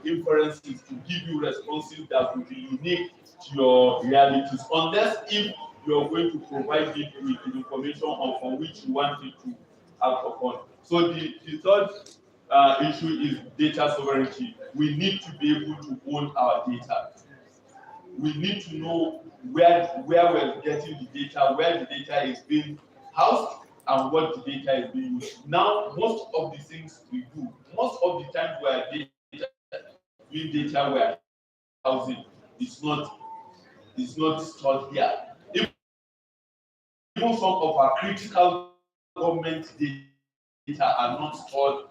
inferences to give you responses that will be unique to your realities, unless if you're going to provide it with the information on which you want it to act upon. So the third issue is data sovereignty. We need to be able to own our data. We need to know where we're getting the data, where the data is being housed, and what the data is being used. Now, most of the things we do, most of the times where data we're housing, it's not stored here. Even some of our critical government data are not stored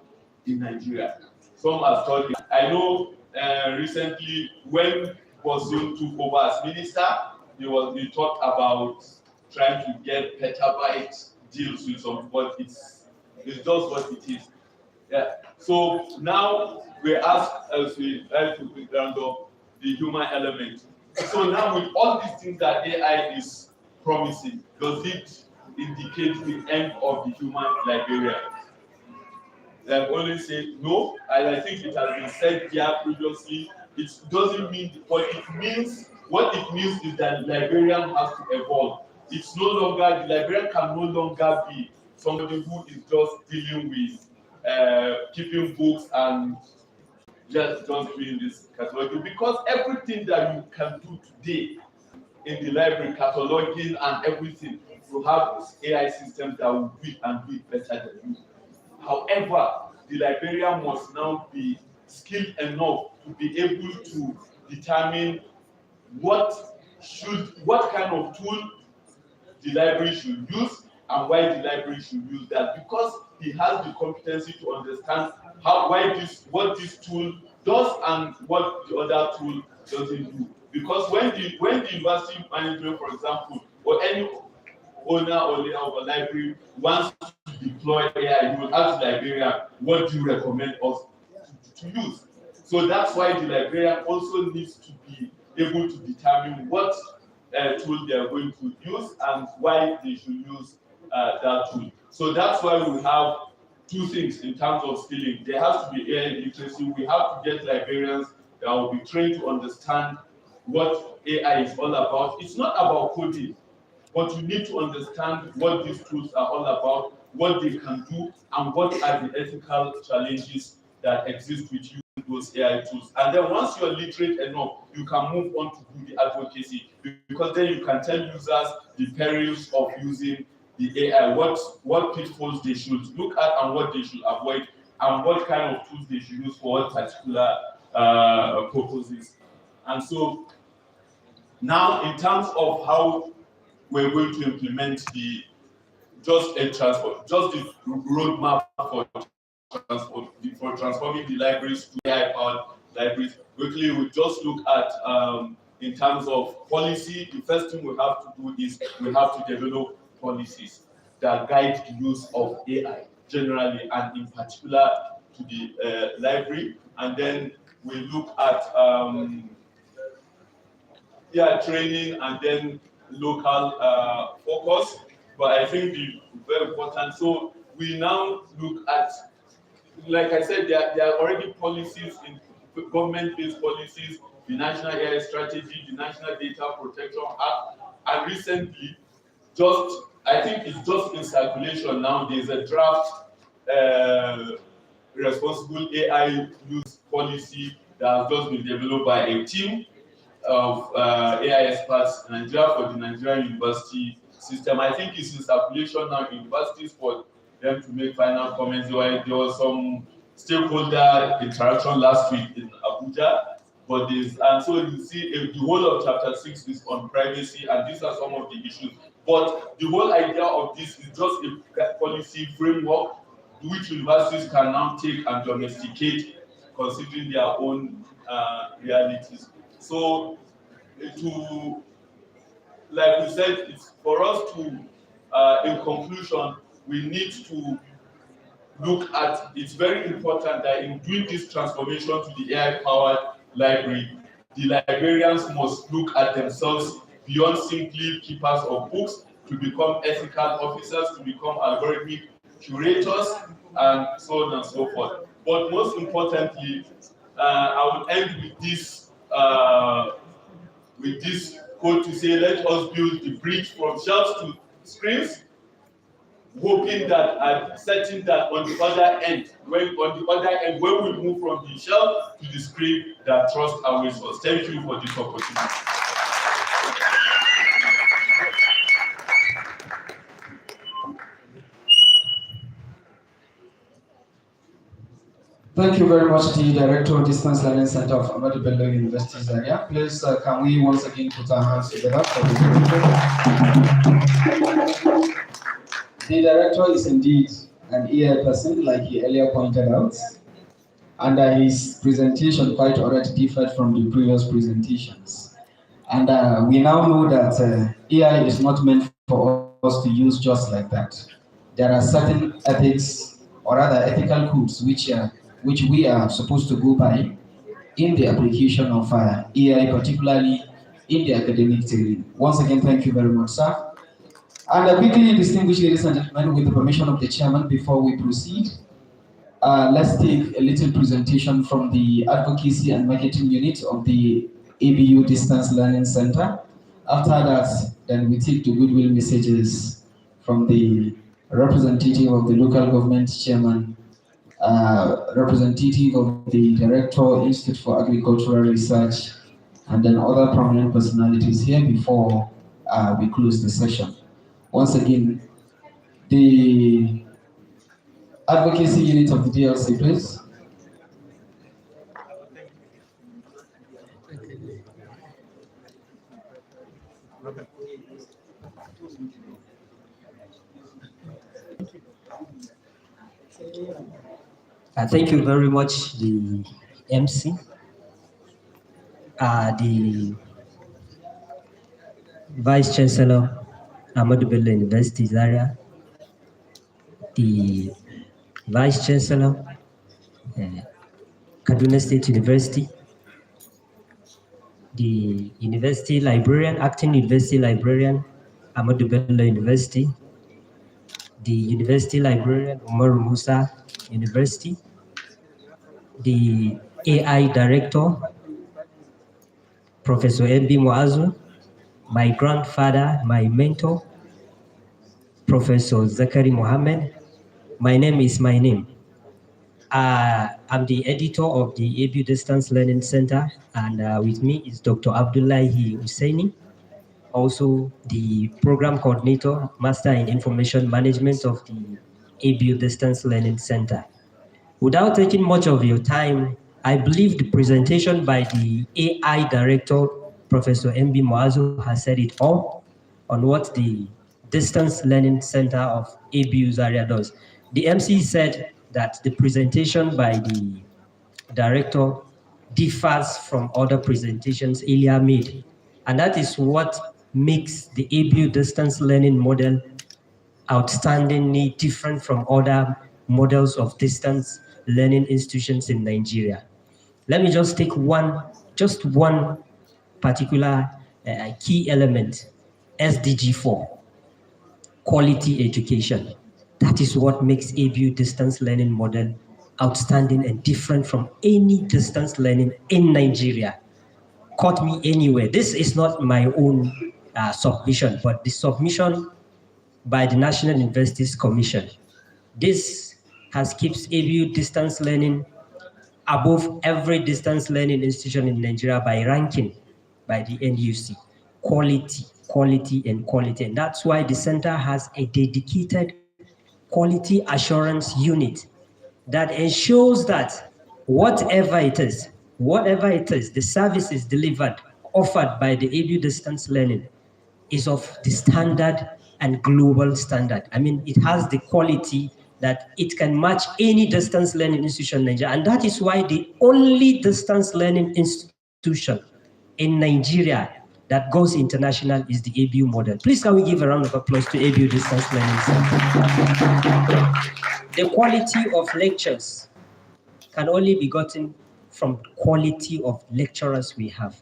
in Nigeria. Some are stored in. I know recently when Bosun took over as minister, they talked about trying to get petabyte deals with some, but it's just what it is. Yeah. So now we ask, as we try to bring down the human element. So now with all these things that AI is promising, does it indicate the end of the human librarian? I've always said no, and I think it has been said here previously. It doesn't mean what it means. What it means is that the librarian has to evolve. It's no longer, the librarian can no longer be somebody who is just dealing with keeping books and just doing this cataloging, because everything that you can do today in the library, cataloging and everything, you have AI systems that will do it and do it better than you. However, the librarian must now be skilled enough to be able to determine what kind of tool the library should use and why the library should use that, because he has the competency to understand what this tool does and what the other tool doesn't do. Because when the university management, for example, or any owner or layer of a library wants to deploy AI, you will ask the librarian, what do you recommend us to use? So that's why the librarian also needs to be able to determine what tool they are going to use and why they should use that tool. So that's why we have two things in terms of skilling. There has to be AI literacy. We have to get librarians that will be trained to understand what AI is all about. It's not about coding, but you need to understand what these tools are all about, what they can do, and what are the ethical challenges that exist with using those AI tools. And then once you're literate enough, you can move on to do the advocacy, because then you can tell users the perils of using the AI, what pitfalls they should look at and what they should avoid, and what kind of tools they should use for what particular purposes. And so now, in terms of how we're going to implement the roadmap for transforming the libraries to AI-powered libraries. Quickly, we just look at in terms of policy. The first thing we have to do is we have to develop policies that guide the use of AI generally and in particular to the library. And then we look at training and then local focus. But I think the very important. So we now look at, like I said, there are already policies in government-based policies, the National AI Strategy, the National Data Protection Act, and recently, I think it's just in circulation now. There's a draft responsible AI use policy that has just been developed by a team of AI experts in Nigeria for the Nigerian university system. I think it's in circulation now in universities for them to make final comments. There was some stakeholder interaction last week in Abuja, But this, and so you see, the whole of chapter 6 is on privacy, and these are some of the issues. But the whole idea of this is just a policy framework which universities can now take and domesticate, considering their own realities. So, like we said, it's for us to, in conclusion, we need to look at, it's very important that in doing this transformation to the AI-powered library, the librarians must look at themselves beyond simply keepers of books to become ethical officers, to become algorithmic curators, and so on and so forth. But most importantly, I will end with this quote to say, let us build the bridge from shelves to screens, hoping that, certain that on the other end, when we move from the shelf to the screen, that trust awaits us. Thank you for this opportunity. Thank you very much, the Director of Distance Learning Center of Ahmadu Bello University, Zaria. Please, can we once again put our hands together for the director? The director is indeed an AI person, like he earlier pointed out, and his presentation quite already differed from the previous presentations. And we now know that AI is not meant for us to use just like that. There are certain ethics, or rather ethical codes, which we are supposed to go by in the application of AI, particularly in the academic terrain. Once again, thank you very much, sir. And quickly, distinguished ladies and gentlemen, with the permission of the chairman, before we proceed, let's take a little presentation from the Advocacy and Marketing Unit of the ABU Distance Learning Center. After that, then we take the goodwill messages from the representative of the local government chairman, representative of the Director, Institute for Agricultural Research, and then other prominent personalities here before we close the session. Once again, the Advocacy Unit of the DLC, please. Thank you very much, the MC, the Vice Chancellor, Ahmadu Bello University, Zaria, the Vice Chancellor, Kaduna State University, the University Librarian, Acting University Librarian, Ahmadu Bello University, the University Librarian, Umar Musa University, the AI Director, Professor MB Muazu, my grandfather, my mentor, Professor Zakari Mohammed. My name is my name. I'm the editor of the ABU Distance Learning Center, and with me is Dr. Abdullahi Husseini, also the program coordinator, Master in Information Management of the ABU Distance Learning Center. Without taking much of your time, I believe the presentation by the AI Director, Professor MB Muazu, has said it all on what the Distance Learning Center of ABU Zaria does. The MC said that the presentation by the director differs from other presentations earlier made, and that is what makes the ABU distance learning model outstandingly different from other models of distance learning institutions in Nigeria. Let me just take one particular key element, SDG 4, quality education. That is what makes ABU distance learning model outstanding and different from any distance learning in Nigeria. Caught me anywhere. This is not my own submission, but the submission by the National Universities Commission. This has keeps ABU distance learning above every distance learning institution in Nigeria by ranking by the NUC. Quality, quality, and quality. And that's why the center has a dedicated quality assurance unit that ensures that whatever it is, whatever it is, the services delivered, offered by the ABU distance learning is of the standard and global standard. I mean, it has the quality that it can match any distance learning institution in Nigeria. And that is why the only distance learning institution in Nigeria that goes international is the ABU model. Please can we give a round of applause to ABU Distance Learning Center. The quality of lectures can only be gotten from quality of lecturers we have.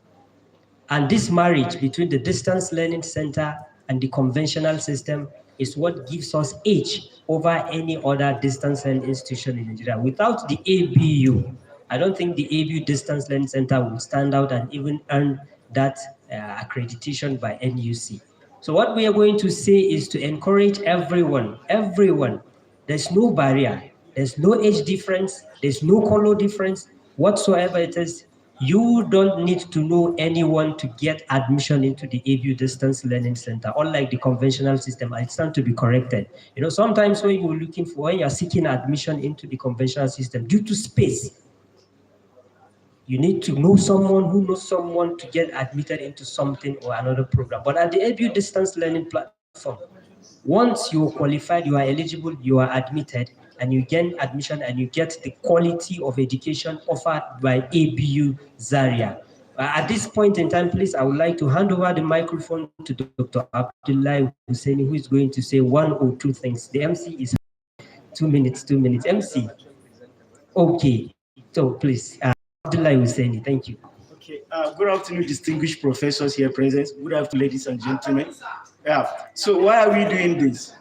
And this marriage between the Distance Learning Center and the conventional system is what gives us edge over any other distance learning institution in Nigeria. Without the ABU, I don't think the ABU Distance Learning Center will stand out and even earn that accreditation by NUC. So what we are going to say is to encourage everyone. There's no barrier, there's no age difference, there's no color difference, whatsoever it is. You don't need to know anyone to get admission into the ABU Distance Learning Center, unlike the conventional system. I stand to be corrected. You know, sometimes when you're seeking admission into the conventional system, due to space, you need to know someone who knows someone to get admitted into something or another program. But at the ABU Distance Learning platform, once you're qualified, you are eligible, you are admitted, and you gain admission and you get the quality of education offered by ABU Zaria. At this point in time, please, I would like to hand over the microphone to Dr. Abdullah Husseini, who is going to say one or two things. The MC is 2 minutes. MC. Okay, so please, Abdullah Husseini, thank you. Okay, good afternoon, distinguished professors here present. Good afternoon, ladies and gentlemen. Yeah, so why are we doing this?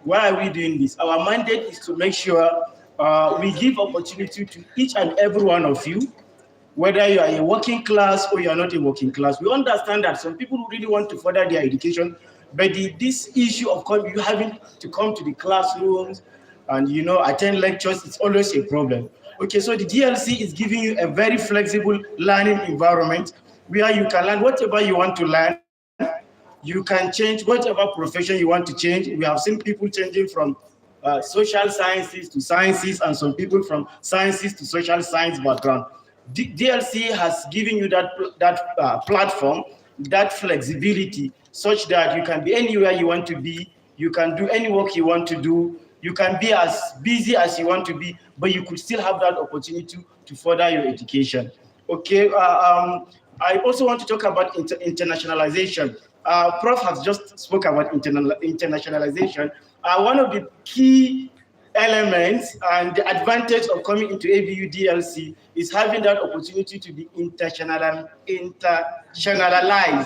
Our mandate is to make sure we give opportunity to each and every one of you, whether you are a working class or you are not a working class. We understand that some people really want to further their education, but this issue of you having to come to the classrooms and attend lectures, it's always a problem. Okay, so the DLC is giving you a very flexible learning environment where you can learn whatever you want to learn. You can change whatever profession you want to change. We have seen people changing from social sciences to sciences, and some people from sciences to social science background. DLC has given you that platform, that flexibility, such that you can be anywhere you want to be, you can do any work you want to do, you can be as busy as you want to be, but you could still have that opportunity to further your education. Okay, I also want to talk about internationalization. Prof has just spoke about internationalization. One of the key elements and the advantage of coming into ABU DLC is having that opportunity to be internationalized,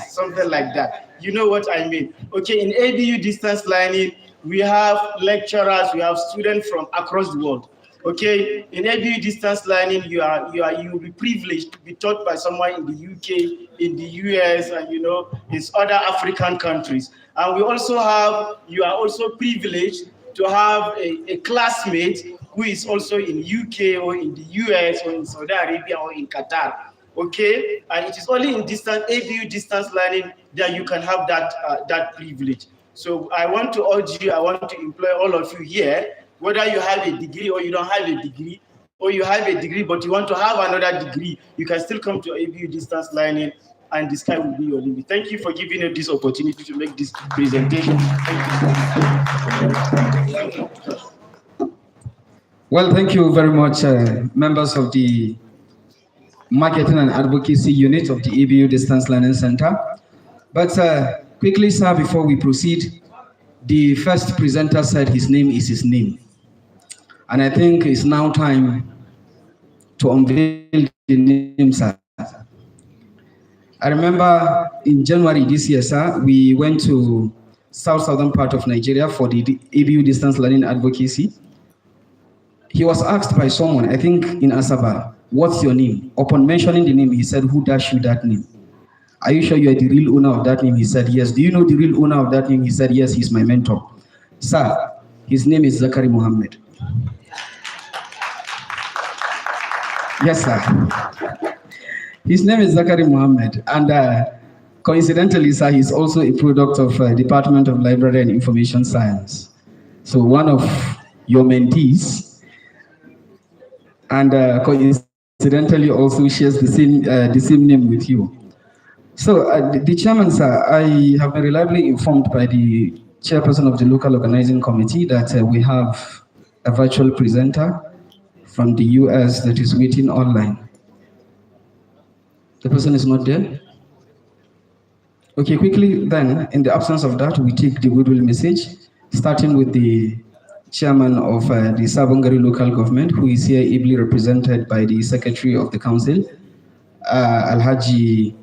something like that. You know what I mean? Okay, in ABU distance learning, we have lecturers, we have students from across the world. Okay, in ABU distance learning, you will be privileged to be taught by someone in the UK, in the US, and in other African countries. And we also have, you are also privileged to have a classmate who is also in UK or in the US or in Saudi Arabia or in Qatar. Okay, and it is only in ABU distance learning that you can have that privilege. So I want to urge you, I want to employ all of you here, whether you have a degree or you don't have a degree, or you have a degree but you want to have another degree, you can still come to ABU distance learning, and the sky will be your limit. Thank you for giving us this opportunity to make this presentation. Thank you. Well, thank you very much, members of the Marketing and Advocacy Unit of the ABU Distance Learning Center. But quickly, sir, before we proceed, the first presenter said his name is his name. And I think it's now time to unveil the name, sir. I remember in January this year, sir, we went to southern part of Nigeria for the ABU Distance Learning Advocacy. He was asked by someone, I think in Asaba, what's your name? Upon mentioning the name, he said, who dashed you that name? Are you sure you are the real owner of that name? He said, yes. Do you know the real owner of that name? He said, yes, he's my mentor. Sir, his name is Zakari Muhammad. Yes, sir. His name is Zakari Muhammad. And coincidentally, sir, he's also a product of Department of Library and Information Science. So one of your mentees. And coincidentally, coincidentally also shares the same name with you. So, the chairman, sir, I have been reliably informed by the chairperson of the local organizing committee that we have a virtual presenter from the US that is waiting online. The person is not there? Okay, quickly then, in the absence of that, we take the goodwill message, starting with the chairman of the Sabongari local government, who is here ably represented by the secretary of the council, Alhaji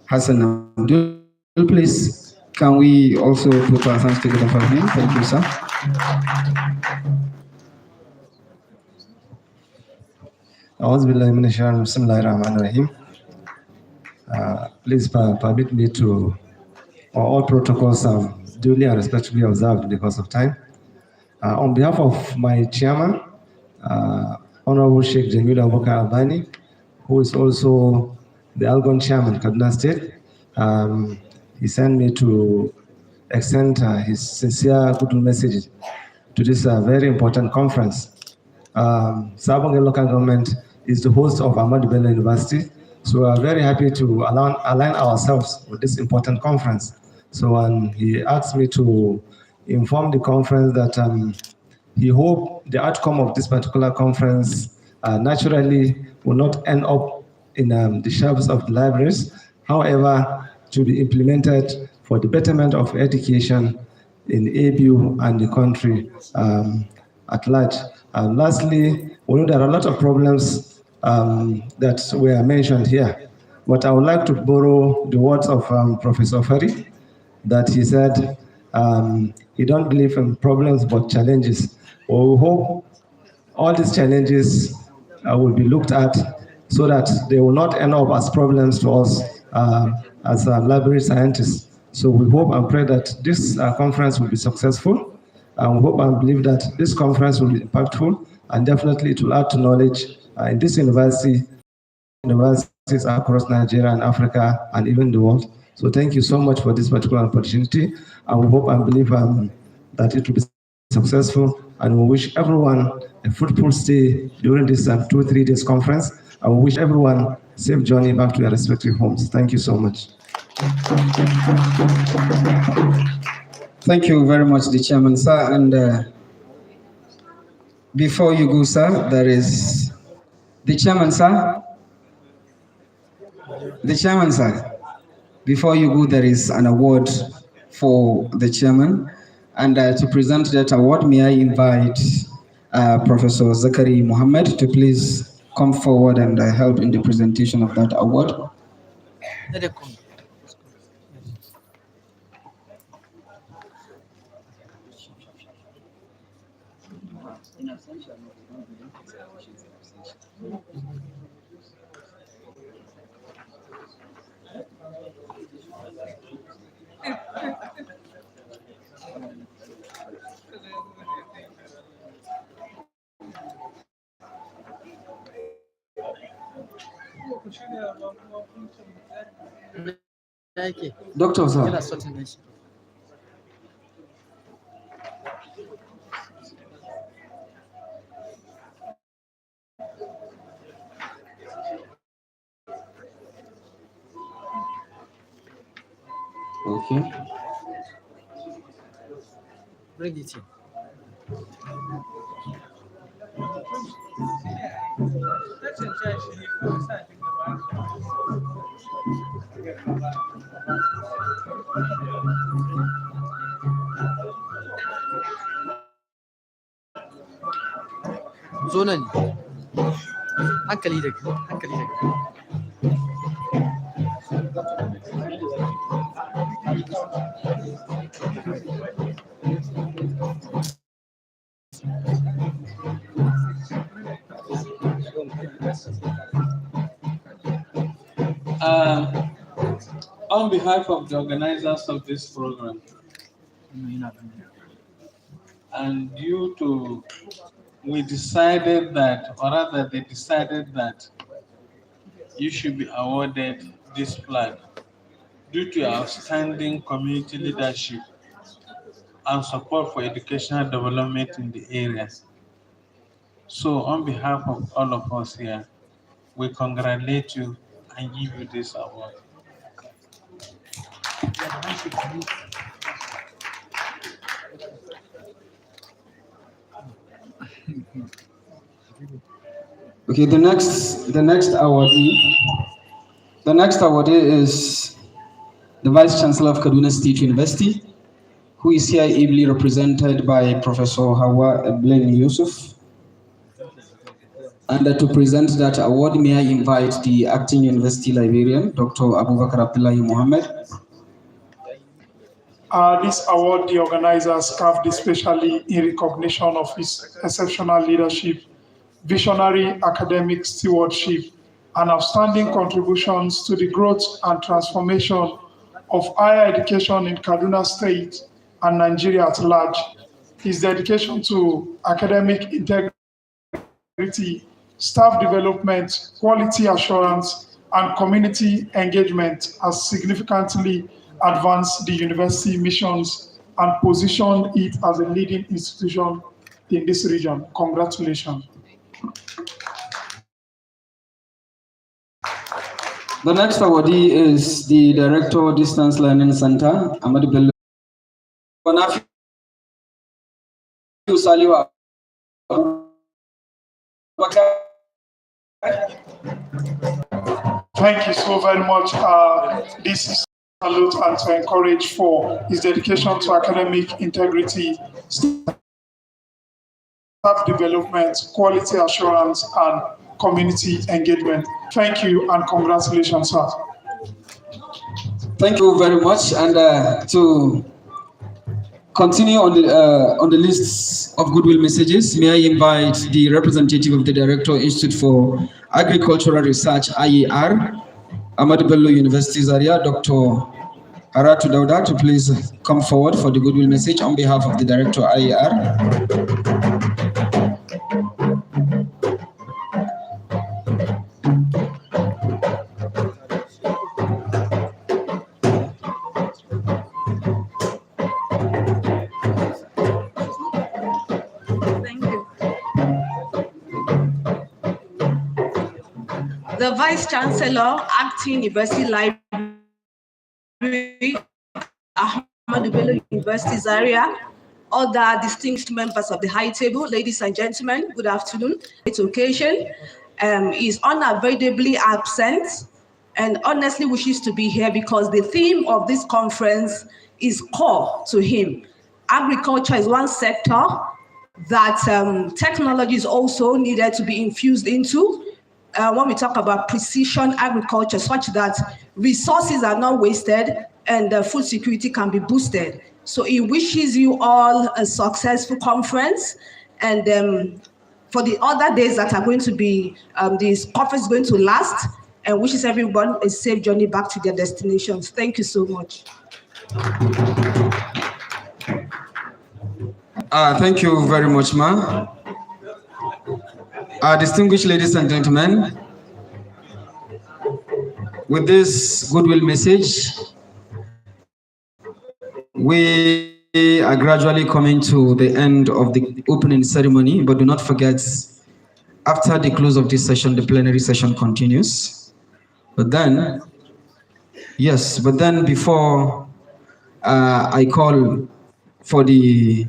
Hassan Abdul. Please, can we also put our hands together for him? Thank you, sir. Please permit me to, all protocols duly and respectfully observed in the course of time. On behalf of my chairman, Honorable Sheikh Jamil Abubakar Albani, who is also the Algon chairman, Kaduna State, he sent me to extend his sincere good message to this very important conference. Sabonga local government is the host of Ahmadu Bello University, so we are very happy to align ourselves with this important conference. So he asked me to inform the conference that he hoped the outcome of this particular conference naturally will not end up in the shelves of the libraries, however, to be implemented for the betterment of education in ABU and the country at large. Lastly, we know there are a lot of problems that were mentioned here, but I would like to borrow the words of Professor Fari, that he said he don't believe in problems but challenges. Well, we hope all these challenges will be looked at so that they will not end up as problems to us as library scientists. So we hope and pray that this conference will be successful. And we hope and believe that this conference will be impactful, and definitely it will add to knowledge in this universities across Nigeria and Africa and even the world. So thank you so much for this particular opportunity. And we hope and believe that it will be successful. And we wish everyone a fruitful stay during this 2-3 days conference. And we wish everyone safe journey back to their respective homes. Thank you so much. Thank you very much, the chairman, sir. And before you go, sir, there is the chairman, sir. The chairman, sir. Before you go, there is an award for the chairman. And to present that award, may I invite Professor Zakari Mohammed to please come forward and help in the presentation of that award. Doctor, sir. Okay. Bring it in. Zo nan. Hankali da hankali da. On behalf of the organizers of this program, and due to, we decided that, or rather they decided that you should be awarded this flag due to your outstanding community leadership and support for educational development in the area. So on behalf of all of us here, we congratulate you and give you this award. Okay, the next awardee is the Vice Chancellor of Kaduna State University, who is here ably represented by Professor Hawa Eblen Yusuf. And to present that award, may I invite the Acting University Librarian, Dr. Abubakar Abdullahi Mohammed. This award, the organizers carved especially in recognition of his exceptional leadership, visionary academic stewardship, and outstanding contributions to the growth and transformation of higher education in Kaduna State and Nigeria at large. His dedication to academic integrity, staff development, quality assurance, and community engagement has significantly advanced the university missions and positioned it as a leading institution in this region. Congratulations. The next awardee is the Director of Distance Learning Center, Ahmadu Bello. Thank you so very much. This is a salute and to encourage for his dedication to academic integrity, staff development, quality assurance, and community engagement. Thank you and congratulations, sir. Thank you very much. And to continue on the list of goodwill messages, may I invite the representative of the Director Institute for Agricultural Research, IAR, Ahmadu Bello University, Zaria, Dr. Haratu Dauda, to please come forward for the goodwill message on behalf of the Director, IAR. The Vice Chancellor, Acting University Library, Ahmadu Bello University, Zaria, other distinguished members of the high table, ladies and gentlemen, good afternoon. It's occasion. Is unavoidably absent and honestly wishes to be here because the theme of this conference is core to him. Agriculture is one sector that technology is also needed to be infused into. When we talk about precision agriculture, such that resources are not wasted and food security can be boosted. So he wishes you all a successful conference, and for the other days that are going to be, this conference is going to last, and wishes everyone a safe journey back to their destinations. Thank you so much. Thank you very much, Ma. Distinguished ladies and gentlemen, with this goodwill message, we are gradually coming to the end of the opening ceremony, but do not forget, after the close of this session, the plenary session continues. But then, before I call for the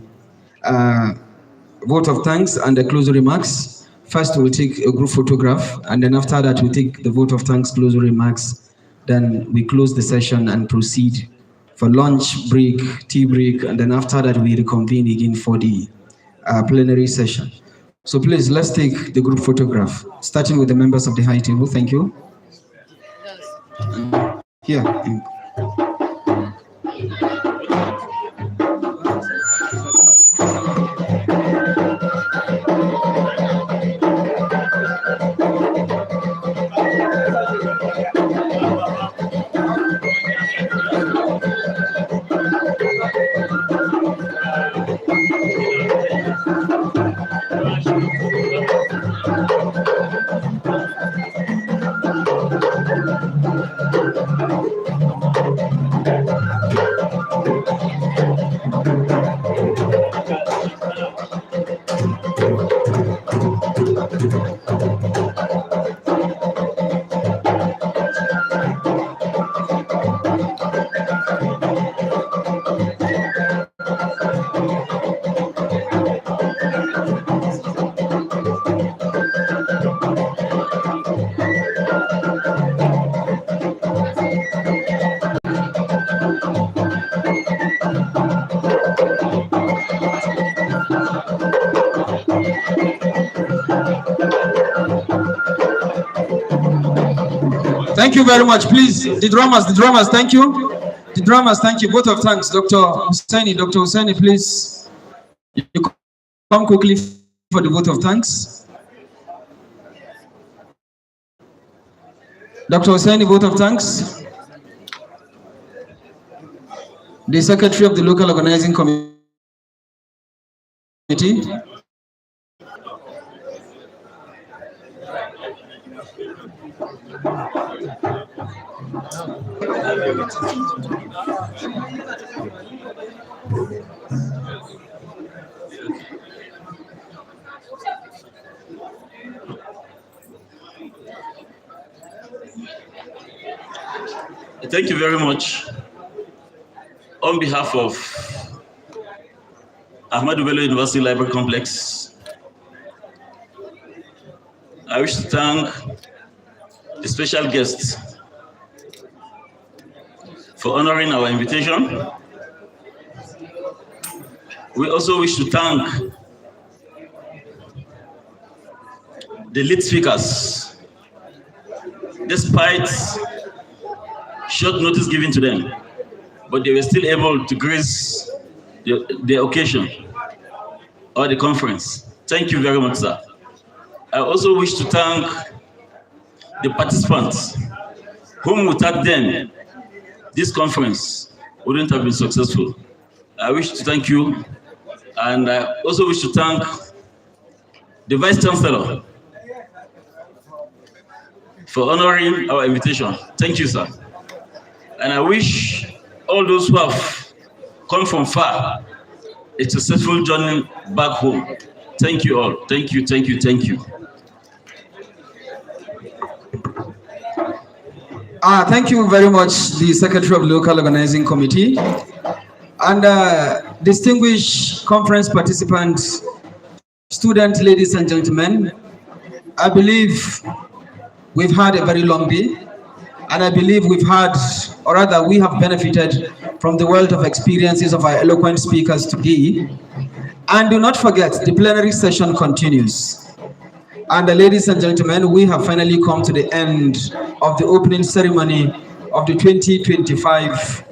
vote of thanks and the closing remarks, first we'll take a group photograph, and then after that we'll take the vote of thanks, closing remarks. Then we close the session and proceed for lunch break, tea break, and then after that we reconvene again for the plenary session. So please, let's take the group photograph, starting with the members of the high table. Thank you. Here. Thank you very much. Please, the drummers, thank you. The drummers, thank you. Vote of thanks, Dr. Hussaini, please. You come quickly for the vote of thanks. Dr. Hussaini, vote of thanks. The Secretary of the Local Organizing Committee. Thank you very much. On behalf of Ahmadu Bello University Library Complex, I wish to thank the special guests for honoring our invitation. We also wish to thank the lead speakers, despite short notice given to them, but they were still able to grace the occasion or the conference. Thank you very much, sir. I also wish to thank the participants, whom without them, this conference wouldn't have been successful. I wish to thank you, and I also wish to thank the Vice Chancellor for honoring our invitation. Thank you, sir. And I wish all those who have come from far a successful journey back home. Thank you all. Thank you, thank you, thank you. Thank you very much, the Secretary of Local Organizing Committee. And distinguished conference participants, students, ladies and gentlemen, I believe we've had a very long day, and I believe we've had, or rather we have benefited from the wealth of experiences of our eloquent speakers today. And do not forget, the plenary session continues. And ladies and gentlemen, we have finally come to the end of the opening ceremony of the 2025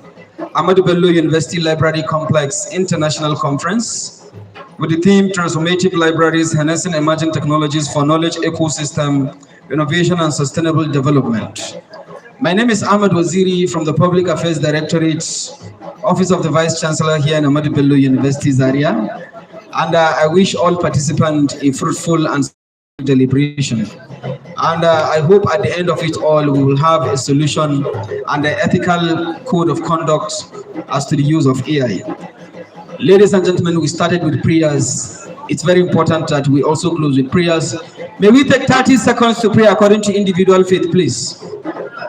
Ahmadu Bello University Library Complex International Conference with the theme Transformative Libraries Harnessing Emerging Technologies for Knowledge Ecosystem, Innovation and Sustainable Development. My name is Ahmadu Zaria from the Public Affairs Directorate, Office of the Vice Chancellor here in Ahmadu Bello University, Zaria. And I wish all participants a fruitful and deliberation. And I hope at the end of it all, we will have a solution and an ethical code of conduct as to the use of AI. Ladies and gentlemen, we started with prayers. It's very important that we also close with prayers. May we take 30 seconds to pray according to individual faith, please.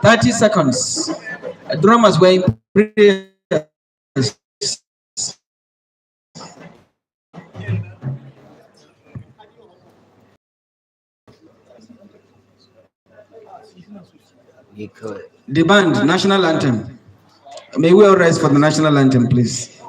30 seconds. Drummers were in prayers. The band, national anthem. May we all rise for the national anthem, please.